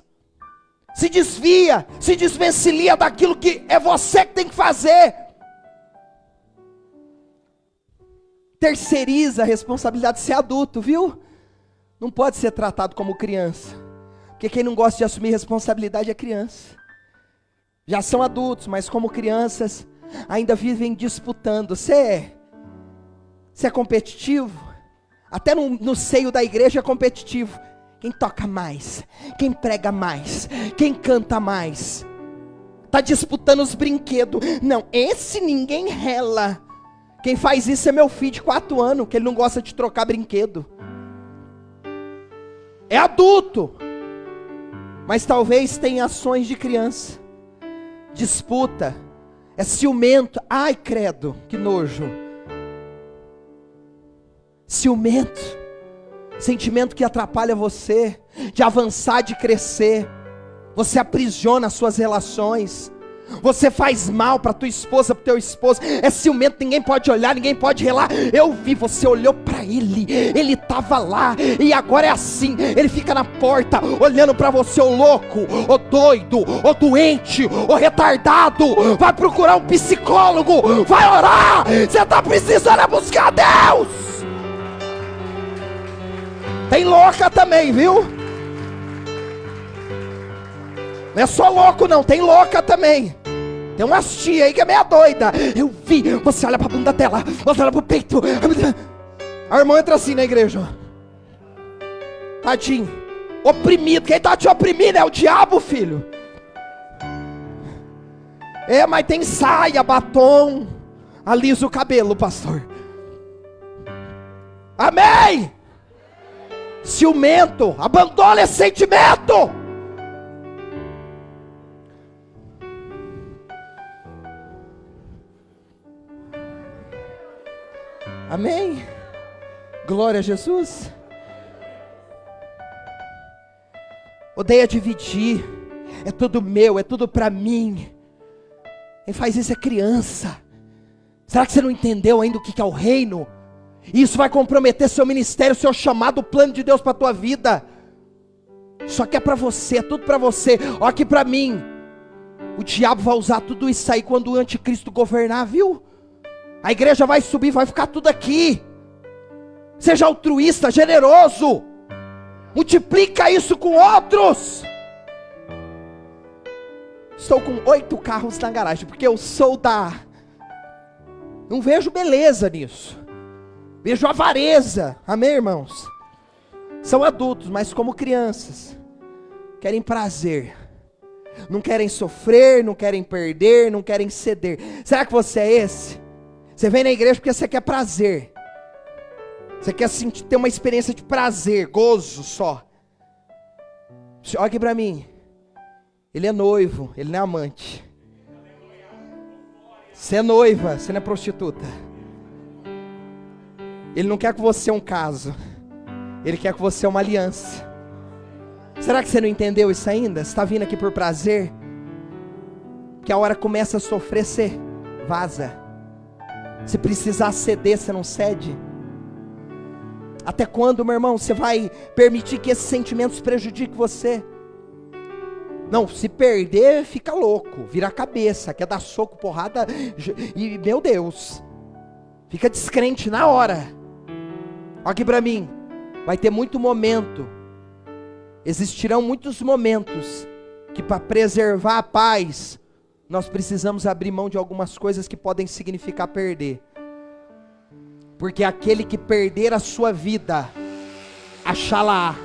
Se desvia, se desvencilha daquilo que é você que tem que fazer. Terceiriza a responsabilidade de ser adulto, viu? Não pode ser tratado como criança, porque quem não gosta de assumir responsabilidade é criança. Já são adultos, mas como crianças, ainda vivem disputando. Você é competitivo? Até no seio da igreja é competitivo. Quem toca mais? Quem prega mais? Quem canta mais? Está disputando os brinquedos. Não, esse ninguém rela. Quem faz isso é meu filho de 4 anos, que ele não gosta de trocar brinquedo. É adulto, mas talvez tenha ações de criança. Disputa, é ciumento. Ai, credo, que nojo. Ciumento, sentimento que atrapalha você de avançar, de crescer. Você aprisiona as suas relações. Você faz mal para tua esposa, para o teu esposo. É ciumento, ninguém pode olhar, ninguém pode relar. Eu vi, você olhou para ele estava lá, e agora é assim. Ele fica na porta, olhando para você, ô louco, ô doido, ô doente, ô retardado. Vai procurar um psicólogo, vai orar. Você está precisando buscar Deus. Tem louca também, viu? Não é só louco não, tem louca também. Tem umas tia aí que é meia doida. Eu vi, você olha pra bunda dela, você olha pro peito. A irmã entra assim na igreja. Tadinho, oprimido. Quem tá te oprimindo é o diabo, filho. É, mas tem saia, batom, alisa o cabelo, pastor. Amém. Ciumento, abandona esse sentimento. Amém? Glória a Jesus. Odeia dividir. É tudo meu, é tudo para mim. Quem faz isso é criança. Será que você não entendeu ainda o que é o reino? Isso vai comprometer seu ministério, seu chamado, o plano de Deus para a tua vida. Isso aqui é para você, é tudo para você. Olha aqui para mim. O diabo vai usar tudo isso aí quando o anticristo governar, viu? A igreja vai subir, vai ficar tudo aqui. Seja altruísta, generoso. Multiplica isso com outros. Estou com 8 carros na garagem, porque eu sou não vejo beleza nisso. Vejo avareza. Amém, irmãos? São adultos, mas como crianças. Querem prazer. Não querem sofrer, não querem perder, não querem ceder. Será que você é esse? Você vem na igreja porque você quer prazer. Você quer sentir, ter uma experiência de prazer, gozo só. Olha aqui para mim. Ele é noivo, ele não é amante. Você é noiva, você não é prostituta. Ele não quer que você um caso. Ele quer que você uma aliança. Será que você não entendeu isso ainda? Você está vindo aqui por prazer? Que a hora começa a sofrer, você vaza. Se precisar ceder, você não cede? Até quando, meu irmão, você vai permitir que esses sentimentos prejudiquem você? Não, se perder, fica louco, vira a cabeça, quer dar soco, porrada, e meu Deus, fica descrente na hora. Olha aqui para mim, vai ter muito momento, existirão muitos momentos, que para preservar a paz, nós precisamos abrir mão de algumas coisas que podem significar perder. Porque aquele que perder a sua vida, achá-la.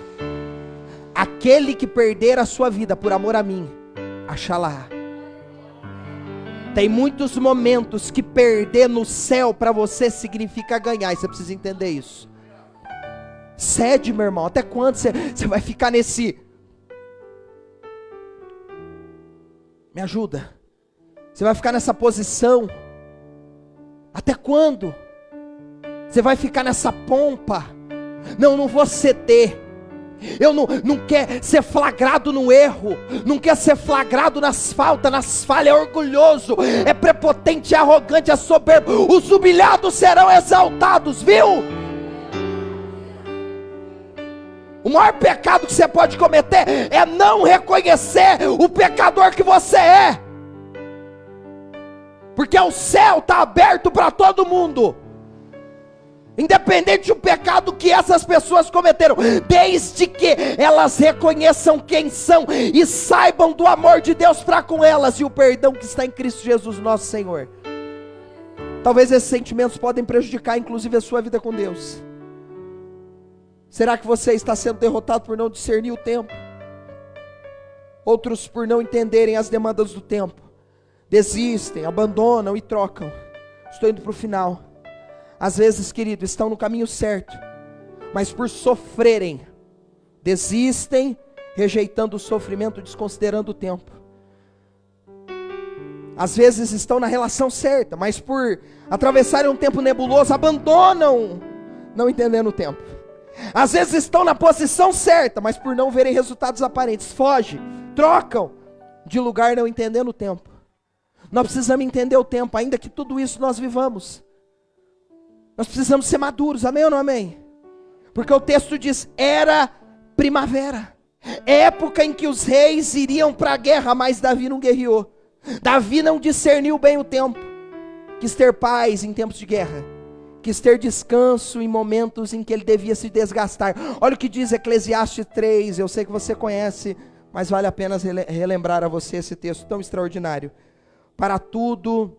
Aquele que perder a sua vida por amor a mim, achá-la. Tem muitos momentos que perder no céu para você significa ganhar, e você precisa entender isso. Cede, meu irmão, até quando você vai ficar nesse... Me ajuda. Você vai ficar nessa posição. Até quando? Você vai ficar nessa pompa. Não vou ceder. Eu não quer ser flagrado no erro. Não quer ser flagrado nas falhas, é orgulhoso, é prepotente, é arrogante, é soberbo. Os humilhados serão exaltados, viu? O maior pecado que você pode cometer é não reconhecer o pecador que você é. Porque o céu está aberto para todo mundo, independente do pecado que essas pessoas cometeram, desde que elas reconheçam quem são e saibam do amor de Deus para com elas e o perdão que está em Cristo Jesus nosso Senhor. Talvez esses sentimentos podem prejudicar inclusive a sua vida com Deus. Será que você está sendo derrotado por não discernir o tempo? Outros por não entenderem as demandas do tempo, desistem, abandonam e trocam. Estou indo para o final. Às vezes, querido, estão no caminho certo, mas por sofrerem, desistem, rejeitando o sofrimento, desconsiderando o tempo. Às vezes estão na relação certa, mas por atravessarem um tempo nebuloso, abandonam, não entendendo o tempo. Às vezes estão na posição certa, mas por não verem resultados aparentes, fogem, trocam de lugar, não entendendo o tempo. Nós precisamos entender o tempo, ainda que tudo isso nós vivamos. Nós precisamos ser maduros, amém ou não amém? Porque o texto diz, era primavera, época em que os reis iriam para a guerra, mas Davi não guerreou. Davi não discerniu bem o tempo. Quis ter paz em tempos de guerra, quis ter descanso em momentos em que ele devia se desgastar. Olha o que diz Eclesiastes 3, eu sei que você conhece, mas vale a pena relembrar a você esse texto tão extraordinário. Para tudo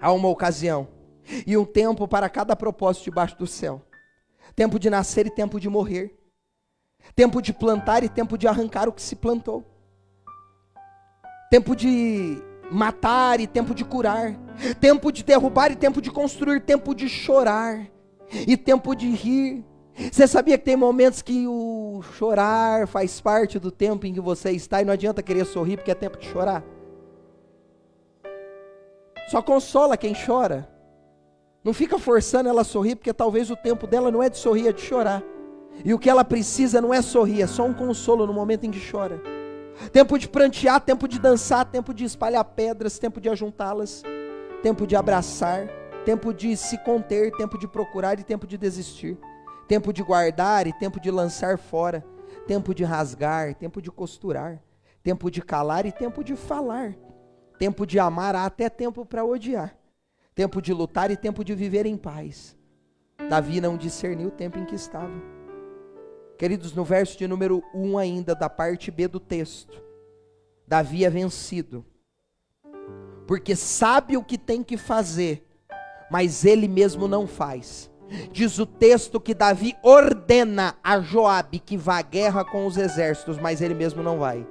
há uma ocasião, e um tempo para cada propósito debaixo do céu. Tempo de nascer e tempo de morrer. Tempo de plantar e tempo de arrancar o que se plantou. Tempo de matar e tempo de curar. Tempo de derrubar e tempo de construir. Tempo de chorar e tempo de rir. Você sabia que tem momentos que o chorar faz parte do tempo em que você está e não adianta querer sorrir porque é tempo de chorar? Só consola quem chora. Não fica forçando ela a sorrir, porque talvez o tempo dela não é de sorrir, é de chorar. E o que ela precisa não é sorrir, é só um consolo no momento em que chora. Tempo de prantear, tempo de dançar, tempo de espalhar pedras, tempo de ajuntá-las, tempo de abraçar, tempo de se conter, tempo de procurar e tempo de desistir. Tempo de guardar e tempo de lançar fora. Tempo de rasgar, tempo de costurar. Tempo de calar e tempo de falar. Tempo de amar, há até tempo para odiar. Tempo de lutar e tempo de viver em paz. Davi não discerniu o tempo em que estava. Queridos, no verso de número 1 ainda, da parte B do texto, Davi é vencido, porque sabe o que tem que fazer, mas ele mesmo não faz. Diz o texto que Davi ordena a Joabe que vá à guerra com os exércitos, mas ele mesmo não vai.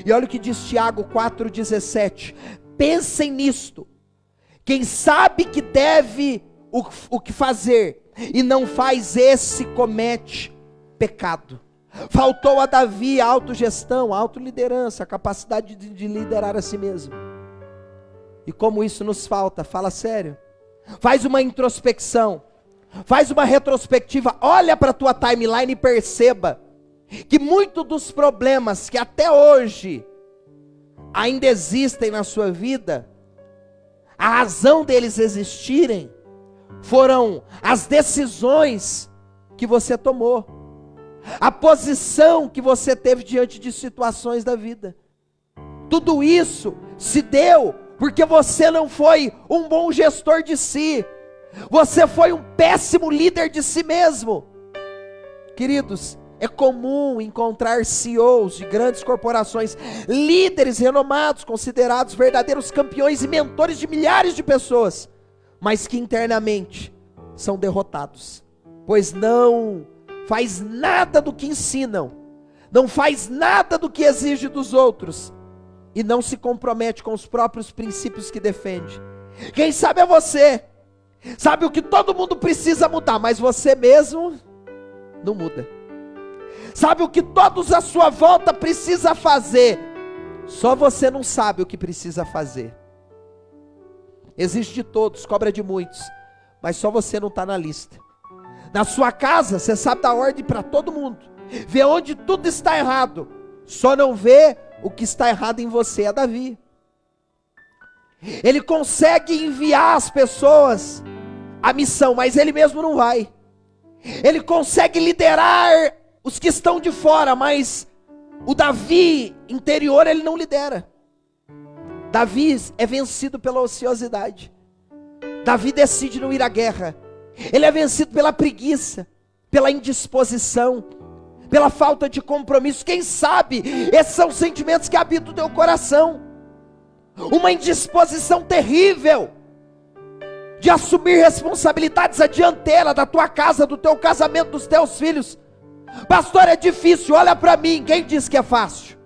E olha o que diz Tiago 4,17, pensem nisto, quem sabe que deve o que fazer e não faz, esse comete pecado. Faltou a Davi a autogestão, a autoliderança, a capacidade de liderar a si mesmo. E como isso nos falta, fala sério. Faz uma introspecção, faz uma retrospectiva, olha para a tua timeline e perceba que muitos dos problemas que até hoje ainda existem na sua vida, a razão deles existirem foram as decisões que você tomou, a posição que você teve diante de situações da vida. Tudo isso se deu porque você não foi um bom gestor de si, você foi um péssimo líder de si mesmo. Queridos, é comum encontrar CEOs de grandes corporações, líderes renomados, considerados verdadeiros campeões e mentores de milhares de pessoas, mas que internamente são derrotados, pois não faz nada do que ensinam, não faz nada do que exige dos outros, e não se compromete com os próprios princípios que defende. Quem sabe é você, sabe o que todo mundo precisa mudar, mas você mesmo não muda. Sabe o que todos à sua volta precisam fazer, só você não sabe o que precisa fazer. Exige de todos, cobra de muitos, mas só você não está na lista. Na sua casa, você sabe dar ordem para todo mundo, vê onde tudo está errado, só não vê o que está errado em você. É Davi. Ele consegue enviar as pessoas a missão, mas ele mesmo não vai. Ele consegue liderar os que estão de fora, mas o Davi interior ele não lidera. Davi é vencido pela ociosidade. Davi decide não ir à guerra. Ele é vencido pela preguiça, pela indisposição, pela falta de compromisso. Quem sabe esses são sentimentos que habitam o teu coração. Uma indisposição terrível de assumir responsabilidades à dianteira da tua casa, do teu casamento, dos teus filhos. Pastor, é difícil. Olha para mim, quem disse que é fácil?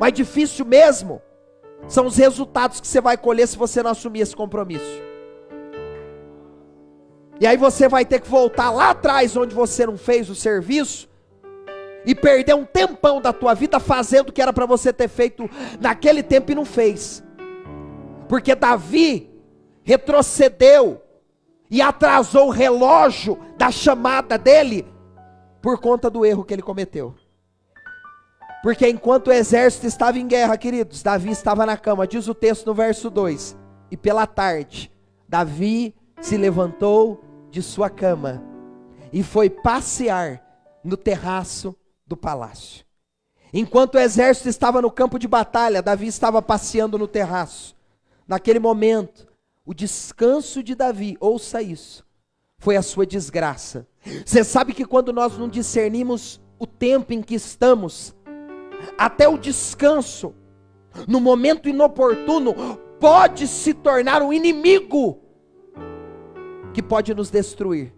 Mas difícil mesmo são os resultados que você vai colher se você não assumir esse compromisso. E aí você vai ter que voltar lá atrás, onde você não fez o serviço, e perder um tempão da tua vida fazendo o que era para você ter feito naquele tempo e não fez. Porque Davi retrocedeu e atrasou o relógio da chamada dele por conta do erro que ele cometeu. Porque enquanto o exército estava em guerra, queridos, Davi estava na cama. Diz o texto no verso 2: e pela tarde, Davi se levantou de sua cama e foi passear no terraço do palácio. Enquanto o exército estava no campo de batalha, Davi estava passeando no terraço. Naquele momento, o descanso de Davi, ouça isso, foi a sua desgraça. Você sabe que quando nós não discernimos o tempo em que estamos, até o descanso, no momento inoportuno, pode se tornar um inimigo que pode nos destruir.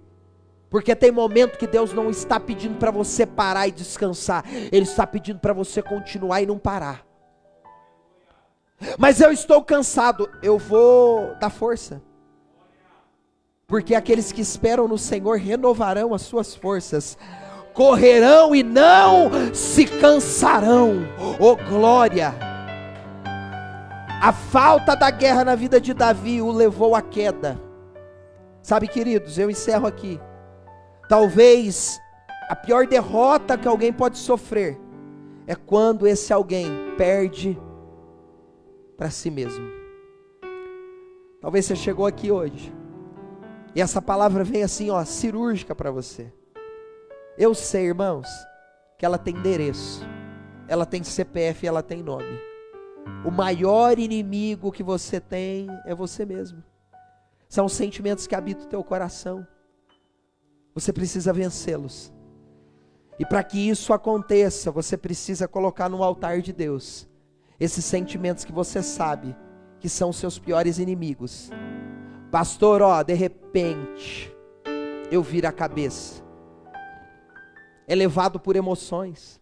Porque tem momento que Deus não está pedindo para você parar e descansar, Ele está pedindo para você continuar e não parar. Mas eu estou cansado, eu vou dar força. Porque aqueles que esperam no Senhor renovarão as suas forças, correrão e não se cansarão. Oh glória! A falta da guerra na vida de Davi o levou à queda. Sabe, queridos, eu encerro aqui. Talvez a pior derrota que alguém pode sofrer é quando esse alguém perde para si mesmo. Talvez você chegou aqui hoje e essa palavra vem assim, ó, cirúrgica para você. Eu sei, irmãos, que ela tem endereço, ela tem CPF e ela tem nome. O maior inimigo que você tem é você mesmo. São os sentimentos que habitam o teu coração. Você precisa vencê-los. E para que isso aconteça, você precisa colocar no altar de Deus esses sentimentos que você sabe que são os seus piores inimigos. Pastor, ó, de repente eu viro a cabeça. É levado por emoções,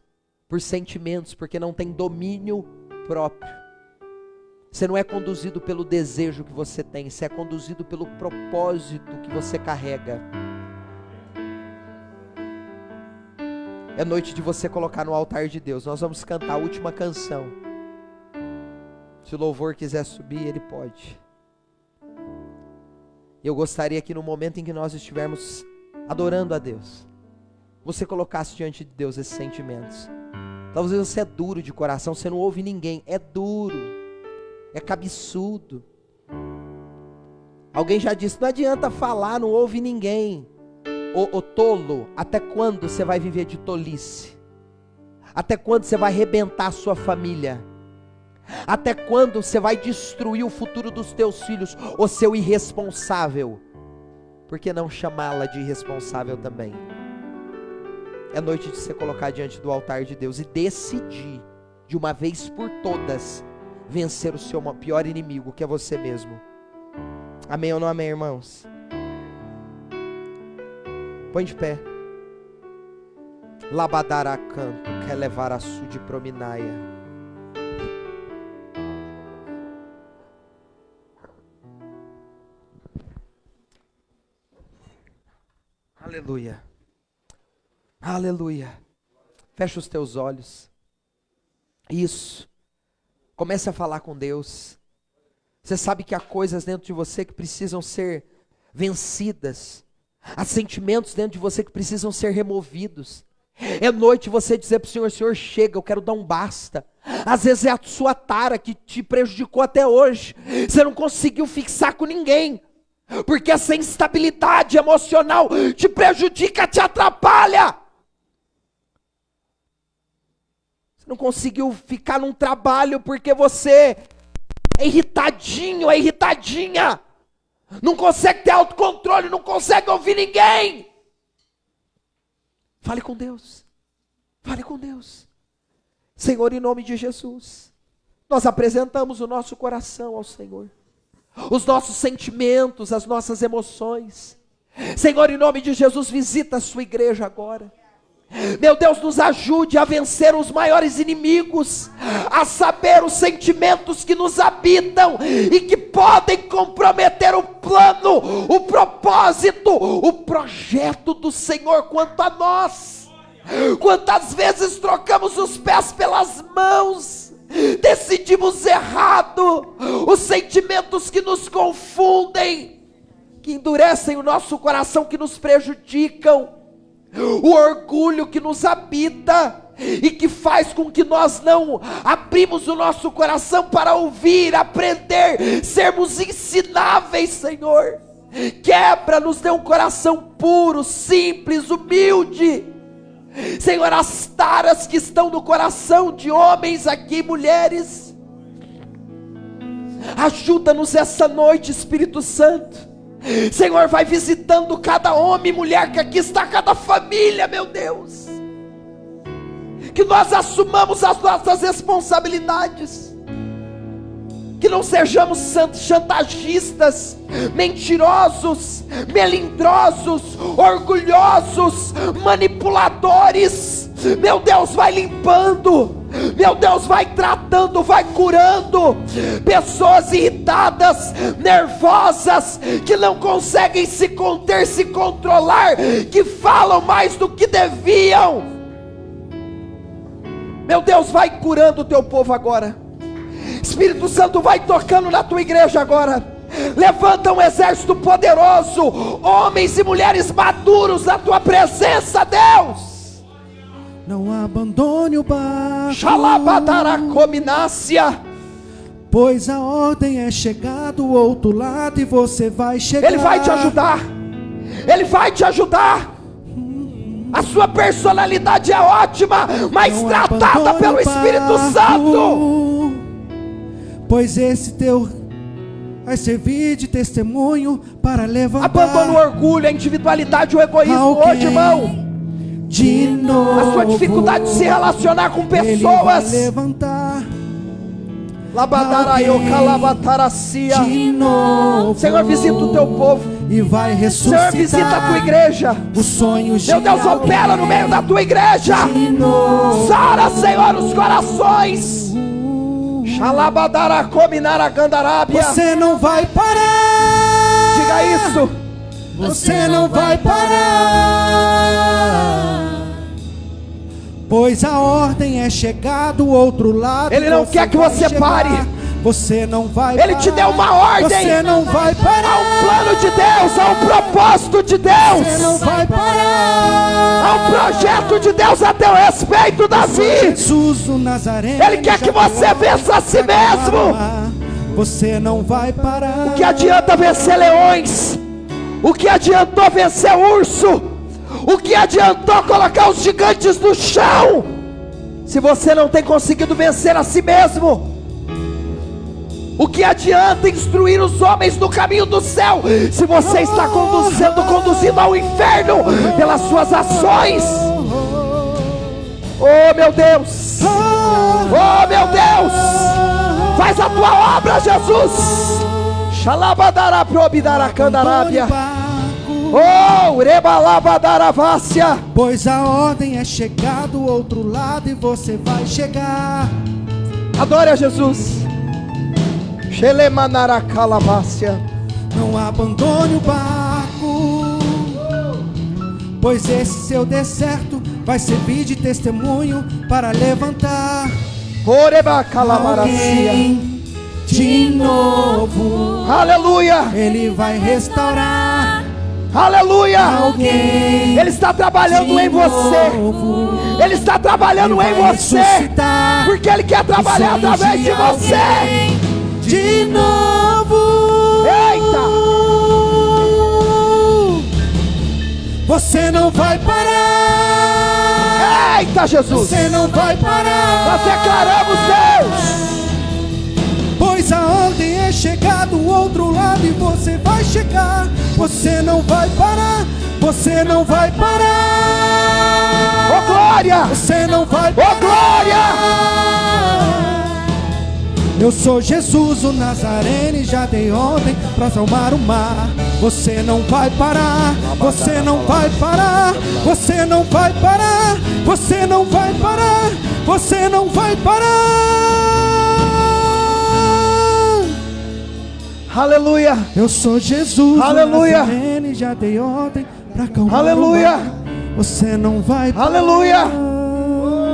por sentimentos, porque não tem domínio próprio. Você não é conduzido pelo desejo que você tem, você é conduzido pelo propósito que você carrega. É noite de você colocar no altar de Deus. Nós vamos cantar a última canção. Se o louvor quiser subir, ele pode. Eu gostaria que no momento em que nós estivermos adorando a Deus, você colocasse diante de Deus esses sentimentos. Talvez você é duro de coração, você não ouve ninguém. É duro, é cabeçudo. Alguém já disse, não adianta falar, não ouve ninguém. Ô tolo, até quando você vai viver de tolice? Até quando você vai arrebentar a sua família? Até quando você vai destruir o futuro dos teus filhos? Ô seu irresponsável, por que não chamá-la de irresponsável também? É noite de você colocar diante do altar de Deus e decidir, de uma vez por todas, vencer o seu pior inimigo, que é você mesmo. Amém ou não amém, irmãos? Põe de pé. Labadará canto, quer levar a su de prominaia. Aleluia. Aleluia. Fecha os teus olhos. Isso. Comece a falar com Deus. Você sabe que há coisas dentro de você que precisam ser vencidas. Há sentimentos dentro de você que precisam ser removidos. É noite você dizer para o Senhor: Senhor, chega, eu quero dar um basta. Às vezes é a sua tara que te prejudicou até hoje. Você não conseguiu fixar com ninguém. Porque essa instabilidade emocional te prejudica, te atrapalha. Você não conseguiu ficar num trabalho porque você é irritadinho, é irritadinha. Não consegue ter autocontrole, não consegue ouvir ninguém. Fale com Deus. Fale com Deus. Senhor, em nome de Jesus, nós apresentamos o nosso coração ao Senhor. Os nossos sentimentos, as nossas emoções. Senhor, em nome de Jesus, visita a sua igreja agora. Meu Deus, nos ajude a vencer os maiores inimigos, a saber os sentimentos que nos habitam e que podem comprometer o plano, o propósito, o projeto do Senhor quanto a nós. Quantas vezes trocamos os pés pelas mãos, decidimos errado, os sentimentos que nos confundem, que endurecem o nosso coração, que nos prejudicam, o orgulho que nos habita e que faz com que nós não abrimos o nosso coração para ouvir, aprender, sermos ensináveis, Senhor. Quebra, nos dê um coração puro, simples, humilde. Senhor, as taras que estão no coração de homens aqui, mulheres, ajuda-nos essa noite, Espírito Santo. Senhor, vai visitando cada homem e mulher que aqui está, cada família, meu Deus. Que nós assumamos as nossas responsabilidades. Que não sejamos chantagistas, mentirosos, melindrosos, orgulhosos, manipuladores. Meu Deus, vai limpando. Meu Deus, vai tratando, vai curando. Pessoas irritadas, nervosas, que não conseguem se conter, se controlar, que falam mais do que deviam. Meu Deus, vai curando o teu povo agora. Espírito Santo, vai tocando na tua igreja agora. Levanta um exército poderoso, homens e mulheres maduros na tua presença, Deus. Não abandone o barco, pois a ordem é chegar do outro lado e você vai chegar. Ele vai te ajudar. Ele vai te ajudar. A sua personalidade é ótima, mas não tratada pelo Espírito Santo. Pois esse teu vai servir de testemunho para levantar. Abandona o orgulho, a individualidade, o egoísmo hoje, irmão. De novo, a sua dificuldade de se relacionar com pessoas. Ele vai levantar. De novo, Senhor, visita o teu povo e vai ressuscitar. Senhor, visita a tua igreja. Os sonhos meu Deus, opera no meio da tua igreja. Sara, Senhor, os corações. Você não vai parar. Diga isso. Você não vai parar. Pois a ordem é chegar do outro lado. Ele não quer que você pare. Você não vai parar. Ele te deu uma ordem. Você não vai parar. Há um plano de Deus, há um propósito de Deus. Você não vai parar. Há um projeto de Deus a teu respeito, Davi. Jesus o Nazareno. Ele quer que você vença a si mesmo. Você não vai parar. O que adianta vencer leões? O que adiantou vencer urso? O que adiantou colocar os gigantes no chão, se você não tem conseguido vencer a si mesmo? O que adianta instruir os homens no caminho do céu, se você está conduzindo ao inferno pelas suas ações? Oh meu Deus, oh meu Deus, faz a tua obra, Jesus. Oh, Urebalabadaravassia. Pois a ordem é chegar do outro lado e você vai chegar. Adore a Jesus. Xelemanaracalavassia. Não abandone o barco, pois esse seu deserto vai servir de testemunho para levantar Orebacalavarassia. alguém de novo. Aleluia. Ele vai restaurar Aleluia. alguém. Ele está trabalhando em você. Ele está trabalhando em você. Porque Ele quer trabalhar através de você. De novo. Eita. Você não vai parar. Eita, Jesus. Você não vai parar. Nós declaramos, Deus. Pois a ordem é chegar do outro lado e você vai chegar. Você não vai parar. Você não vai parar. Ô glória. Você não vai Ô parar. glória. Eu sou Jesus o Nazareno e já dei ordem para acalmar o mar. Você não vai parar. Você não vai parar. Você não vai parar. Você não vai parar. Você não vai parar. Aleluia. Eu sou Jesus Aleluia. o Nazareno e já dei ordem para acalmar Aleluia. o mar. Você não vai parar. Aleluia.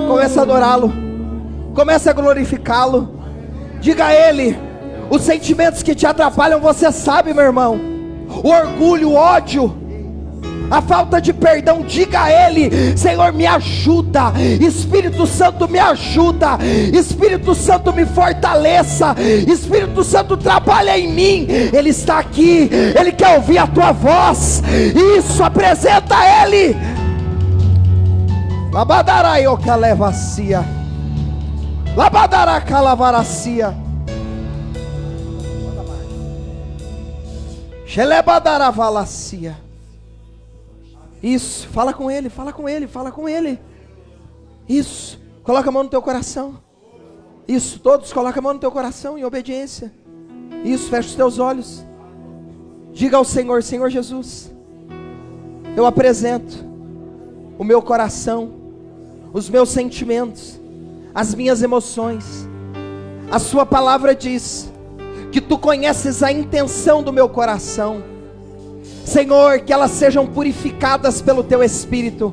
Comece a adorá-lo. Comece a glorificá-lo. Diga a Ele os sentimentos que te atrapalham. Você sabe, meu irmão. O orgulho, o ódio, a falta de perdão. Diga a Ele: Senhor, me ajuda. Espírito Santo, me ajuda. Espírito Santo, me fortaleça. Espírito Santo, trabalha em mim. Ele está aqui. Ele quer ouvir a tua voz. Isso, apresenta a Ele. Labadaraiokalevassia. Labadaracalavarassia. Xelebadaravalacia. Isso, fala com Ele, fala com Ele, fala com Ele. Isso, coloca a mão no teu coração. Isso, todos coloca a mão no teu coração em obediência. Isso, fecha os teus olhos. Diga ao Senhor: Senhor Jesus, eu apresento o meu coração, os meus sentimentos, as minhas emoções. A sua palavra diz que tu conheces a intenção do meu coração. Senhor, que elas sejam purificadas pelo teu Espírito,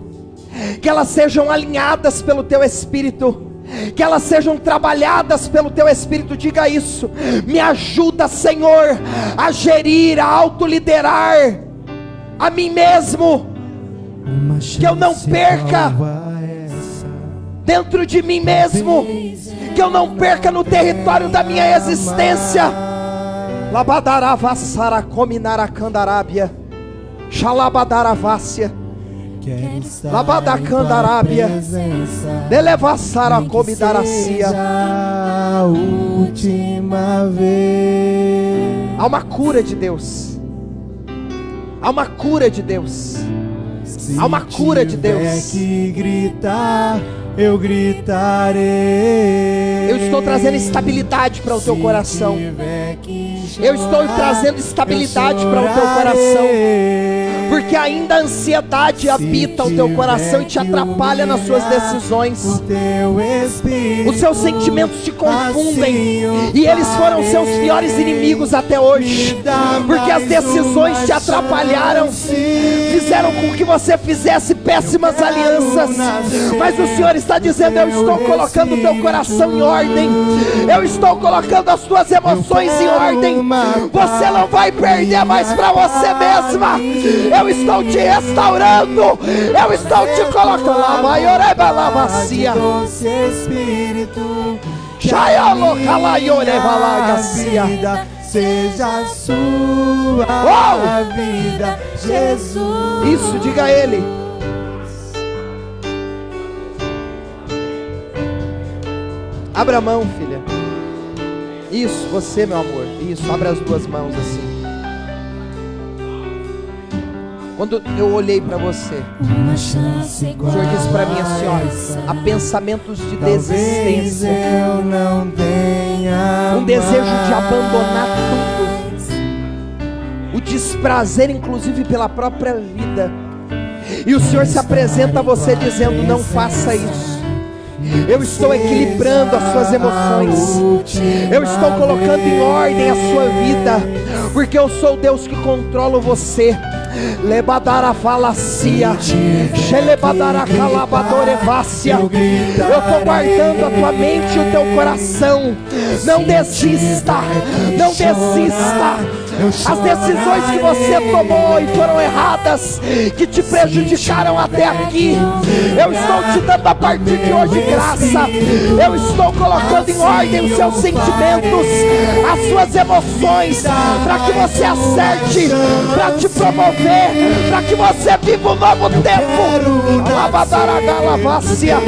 que elas sejam alinhadas pelo teu Espírito, que elas sejam trabalhadas pelo teu Espírito. Diga isso. Me ajuda, Senhor, a gerir, a autoliderar a mim mesmo, que eu não perca dentro de mim mesmo, que eu não perca no território da minha existência. Labadaravassaracominaracandarábia, Xalabadaravassia, Labadacandarábia, Delevassaracomidarassia. A última vez. Há uma cura de Deus. Há uma cura de Deus. Há uma cura de Deus. Se tiver que gritar, eu gritarei. Eu estou trazendo estabilidade para o teu coração. Eu estou trazendo estabilidade para o teu coração, porque ainda a ansiedade habita o teu coração e te atrapalha nas suas decisões. Os seus sentimentos te confundem, e eles foram seus piores inimigos até hoje, porque as decisões te atrapalharam, fizeram com que você fizesse péssimas alianças. Mas o Senhor está dizendo: eu estou colocando o teu coração em ordem, eu estou colocando as tuas emoções em ordem. Você não vai perder mais para você mesma. Eu estou te restaurando, eu estou te colocando lá. Maioreba lavacia, Chayalo calayoreba lagacia. Seja a sua vida, Jesus. Isso, diga a Ele. Abra a mão, filha. Isso, você, meu amor. Isso, abra as duas mãos assim. Quando eu olhei para você, o Senhor disse para mim assim: ó, há pensamentos de desistência, um desejo de abandonar tudo, o desprazer inclusive pela própria vida. E o Senhor se apresenta a você dizendo: não faça isso. Eu estou equilibrando as suas emoções. Eu estou colocando em ordem a sua vida, porque eu sou o Deus que controlo você. Lebadara falacia, Xelebadara calabadorevácia. Eu estou guardando a tua mente e o teu coração. Não desista, não desista. As decisões que você tomou e foram erradas, que te prejudicaram até aqui, eu estou te dando a partir de hoje graça. Eu estou colocando em ordem os seus sentimentos, as suas emoções, para que você acerte, para te promover, para que você viva um novo tempo. Lavadaragálavácia.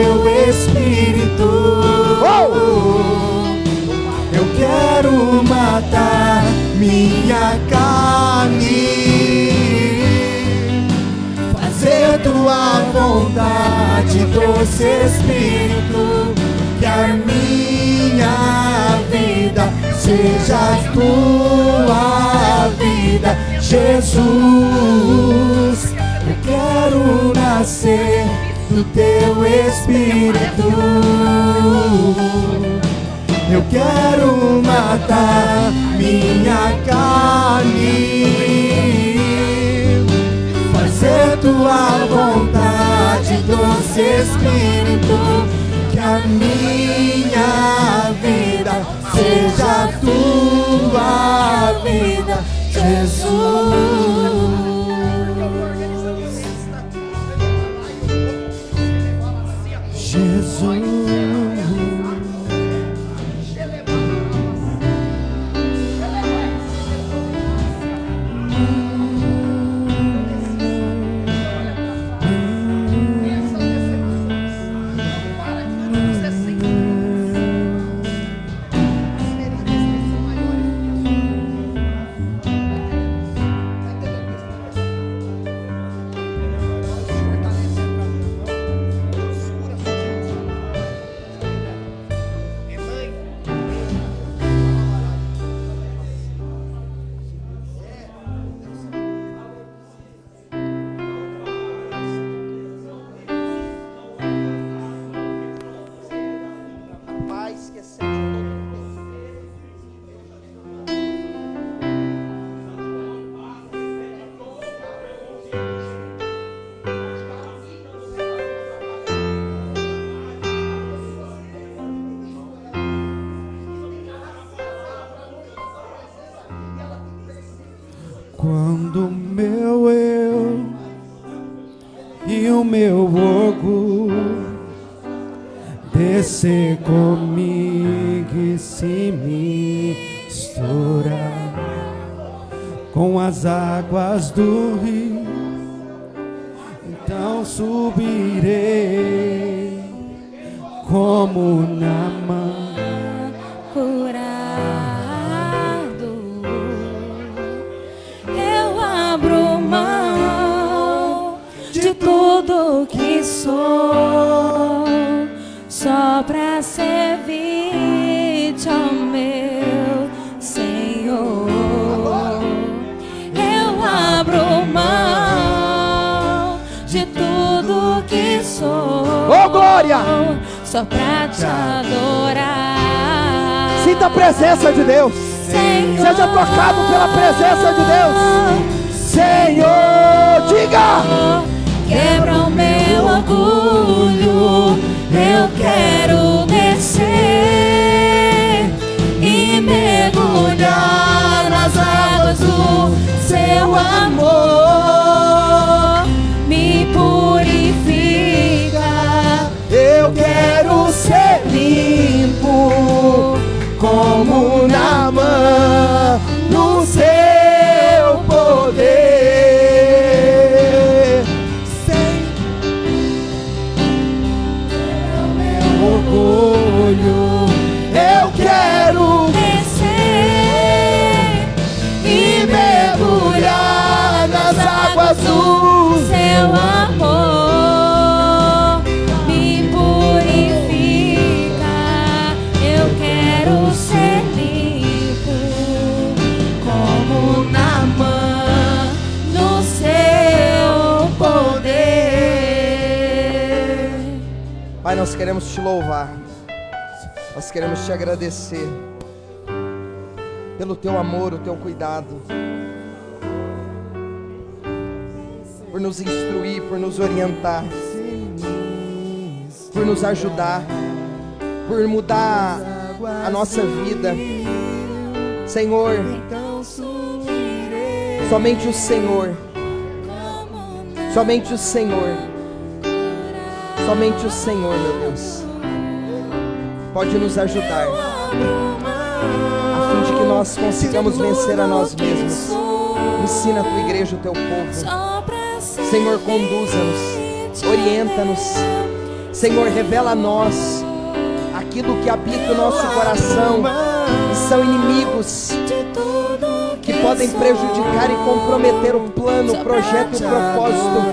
Eu quero matar minha carne, fazer tua vontade, doce Espírito, que a minha vida seja tua vida, Jesus. Eu quero nascer do teu Espírito. Eu quero matar minha carne, fazer tua vontade, doce Espírito, que a minha vida seja tua vida, Jesus. Jesus. Quando meu eu e o meu orgulho descer comigo e se misturar com as águas do rio, então subirei como Naamã, tudo que sou, só pra servir-te, ó meu Senhor. Eu abro mão de tudo que sou, oh glória, só pra te adorar. Sinta a presença de Deus, Senhor. Seja tocado pela presença de Deus, Senhor. Diga: quebra o meu orgulho, eu quero descer e mergulhar nas águas do seu amor. Me purifica, eu quero ser limpo como Naamã no seu poder. Eu quero descer e mergulhar nas águas do seu amor. Me purifica, eu quero ser limpo como Naamã no seu poder. Pai, nós queremos te louvar, nós queremos te agradecer pelo teu amor, o teu cuidado, por nos instruir, por nos orientar, por nos ajudar, por mudar a nossa vida. Senhor, somente o Senhor, somente o Senhor, somente o Senhor, meu Deus, pode nos ajudar, a fim de que nós consigamos vencer a nós mesmos. Ensina a tua igreja, o teu povo. Senhor, conduza-nos, orienta-nos. Senhor, revela a nós aquilo que habita o nosso coração, e são inimigos que podem prejudicar e comprometer o plano, o projeto e o propósito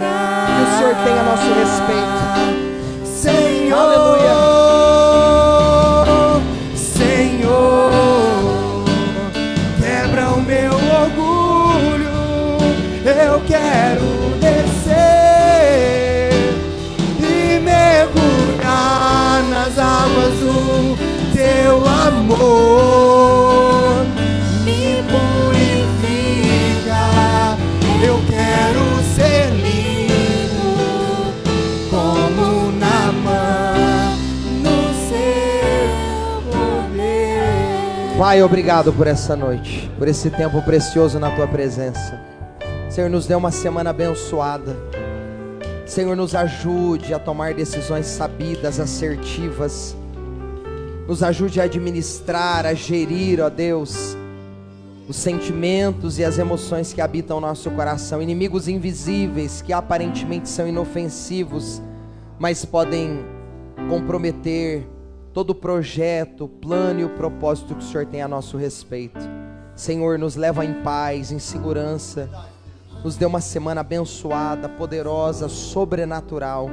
que o Senhor tem a nosso respeito. Senhor, Aleluia. Senhor, quebra o meu orgulho, eu quero descer e mergulhar nas águas do teu amor. Me purifica, eu quero ser limpo como Naamã no seu poder. Pai, obrigado por essa noite, por esse tempo precioso na tua presença. Senhor, nos dê uma semana abençoada. Senhor, nos ajude a tomar decisões sabidas, assertivas. Nos ajude a administrar, a gerir, ó Deus, os sentimentos e as emoções que habitam o nosso coração. Inimigos invisíveis que aparentemente são inofensivos, mas podem comprometer todo o projeto, o plano e o propósito que o Senhor tem a nosso respeito. Senhor, nos leva em paz, em segurança. Nos dê uma semana abençoada, poderosa, sobrenatural.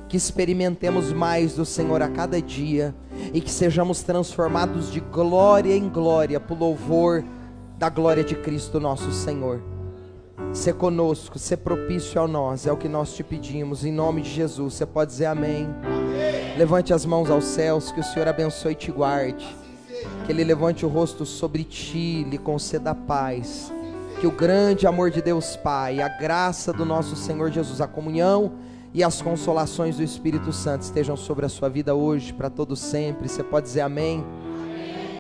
Que experimentemos mais do Senhor a cada dia e que sejamos transformados de glória em glória por louvor da glória de Cristo nosso Senhor. Sê conosco, sê propício a nós, é o que nós te pedimos, em nome de Jesus. Você pode dizer amém? Amém. Levante as mãos aos céus, que o Senhor abençoe e te guarde, que Ele levante o rosto sobre ti, lhe conceda paz, que o grande amor de Deus Pai, a graça do nosso Senhor Jesus, a comunhão e as consolações do Espírito Santo estejam sobre a sua vida hoje, para todo sempre. Você pode dizer amém?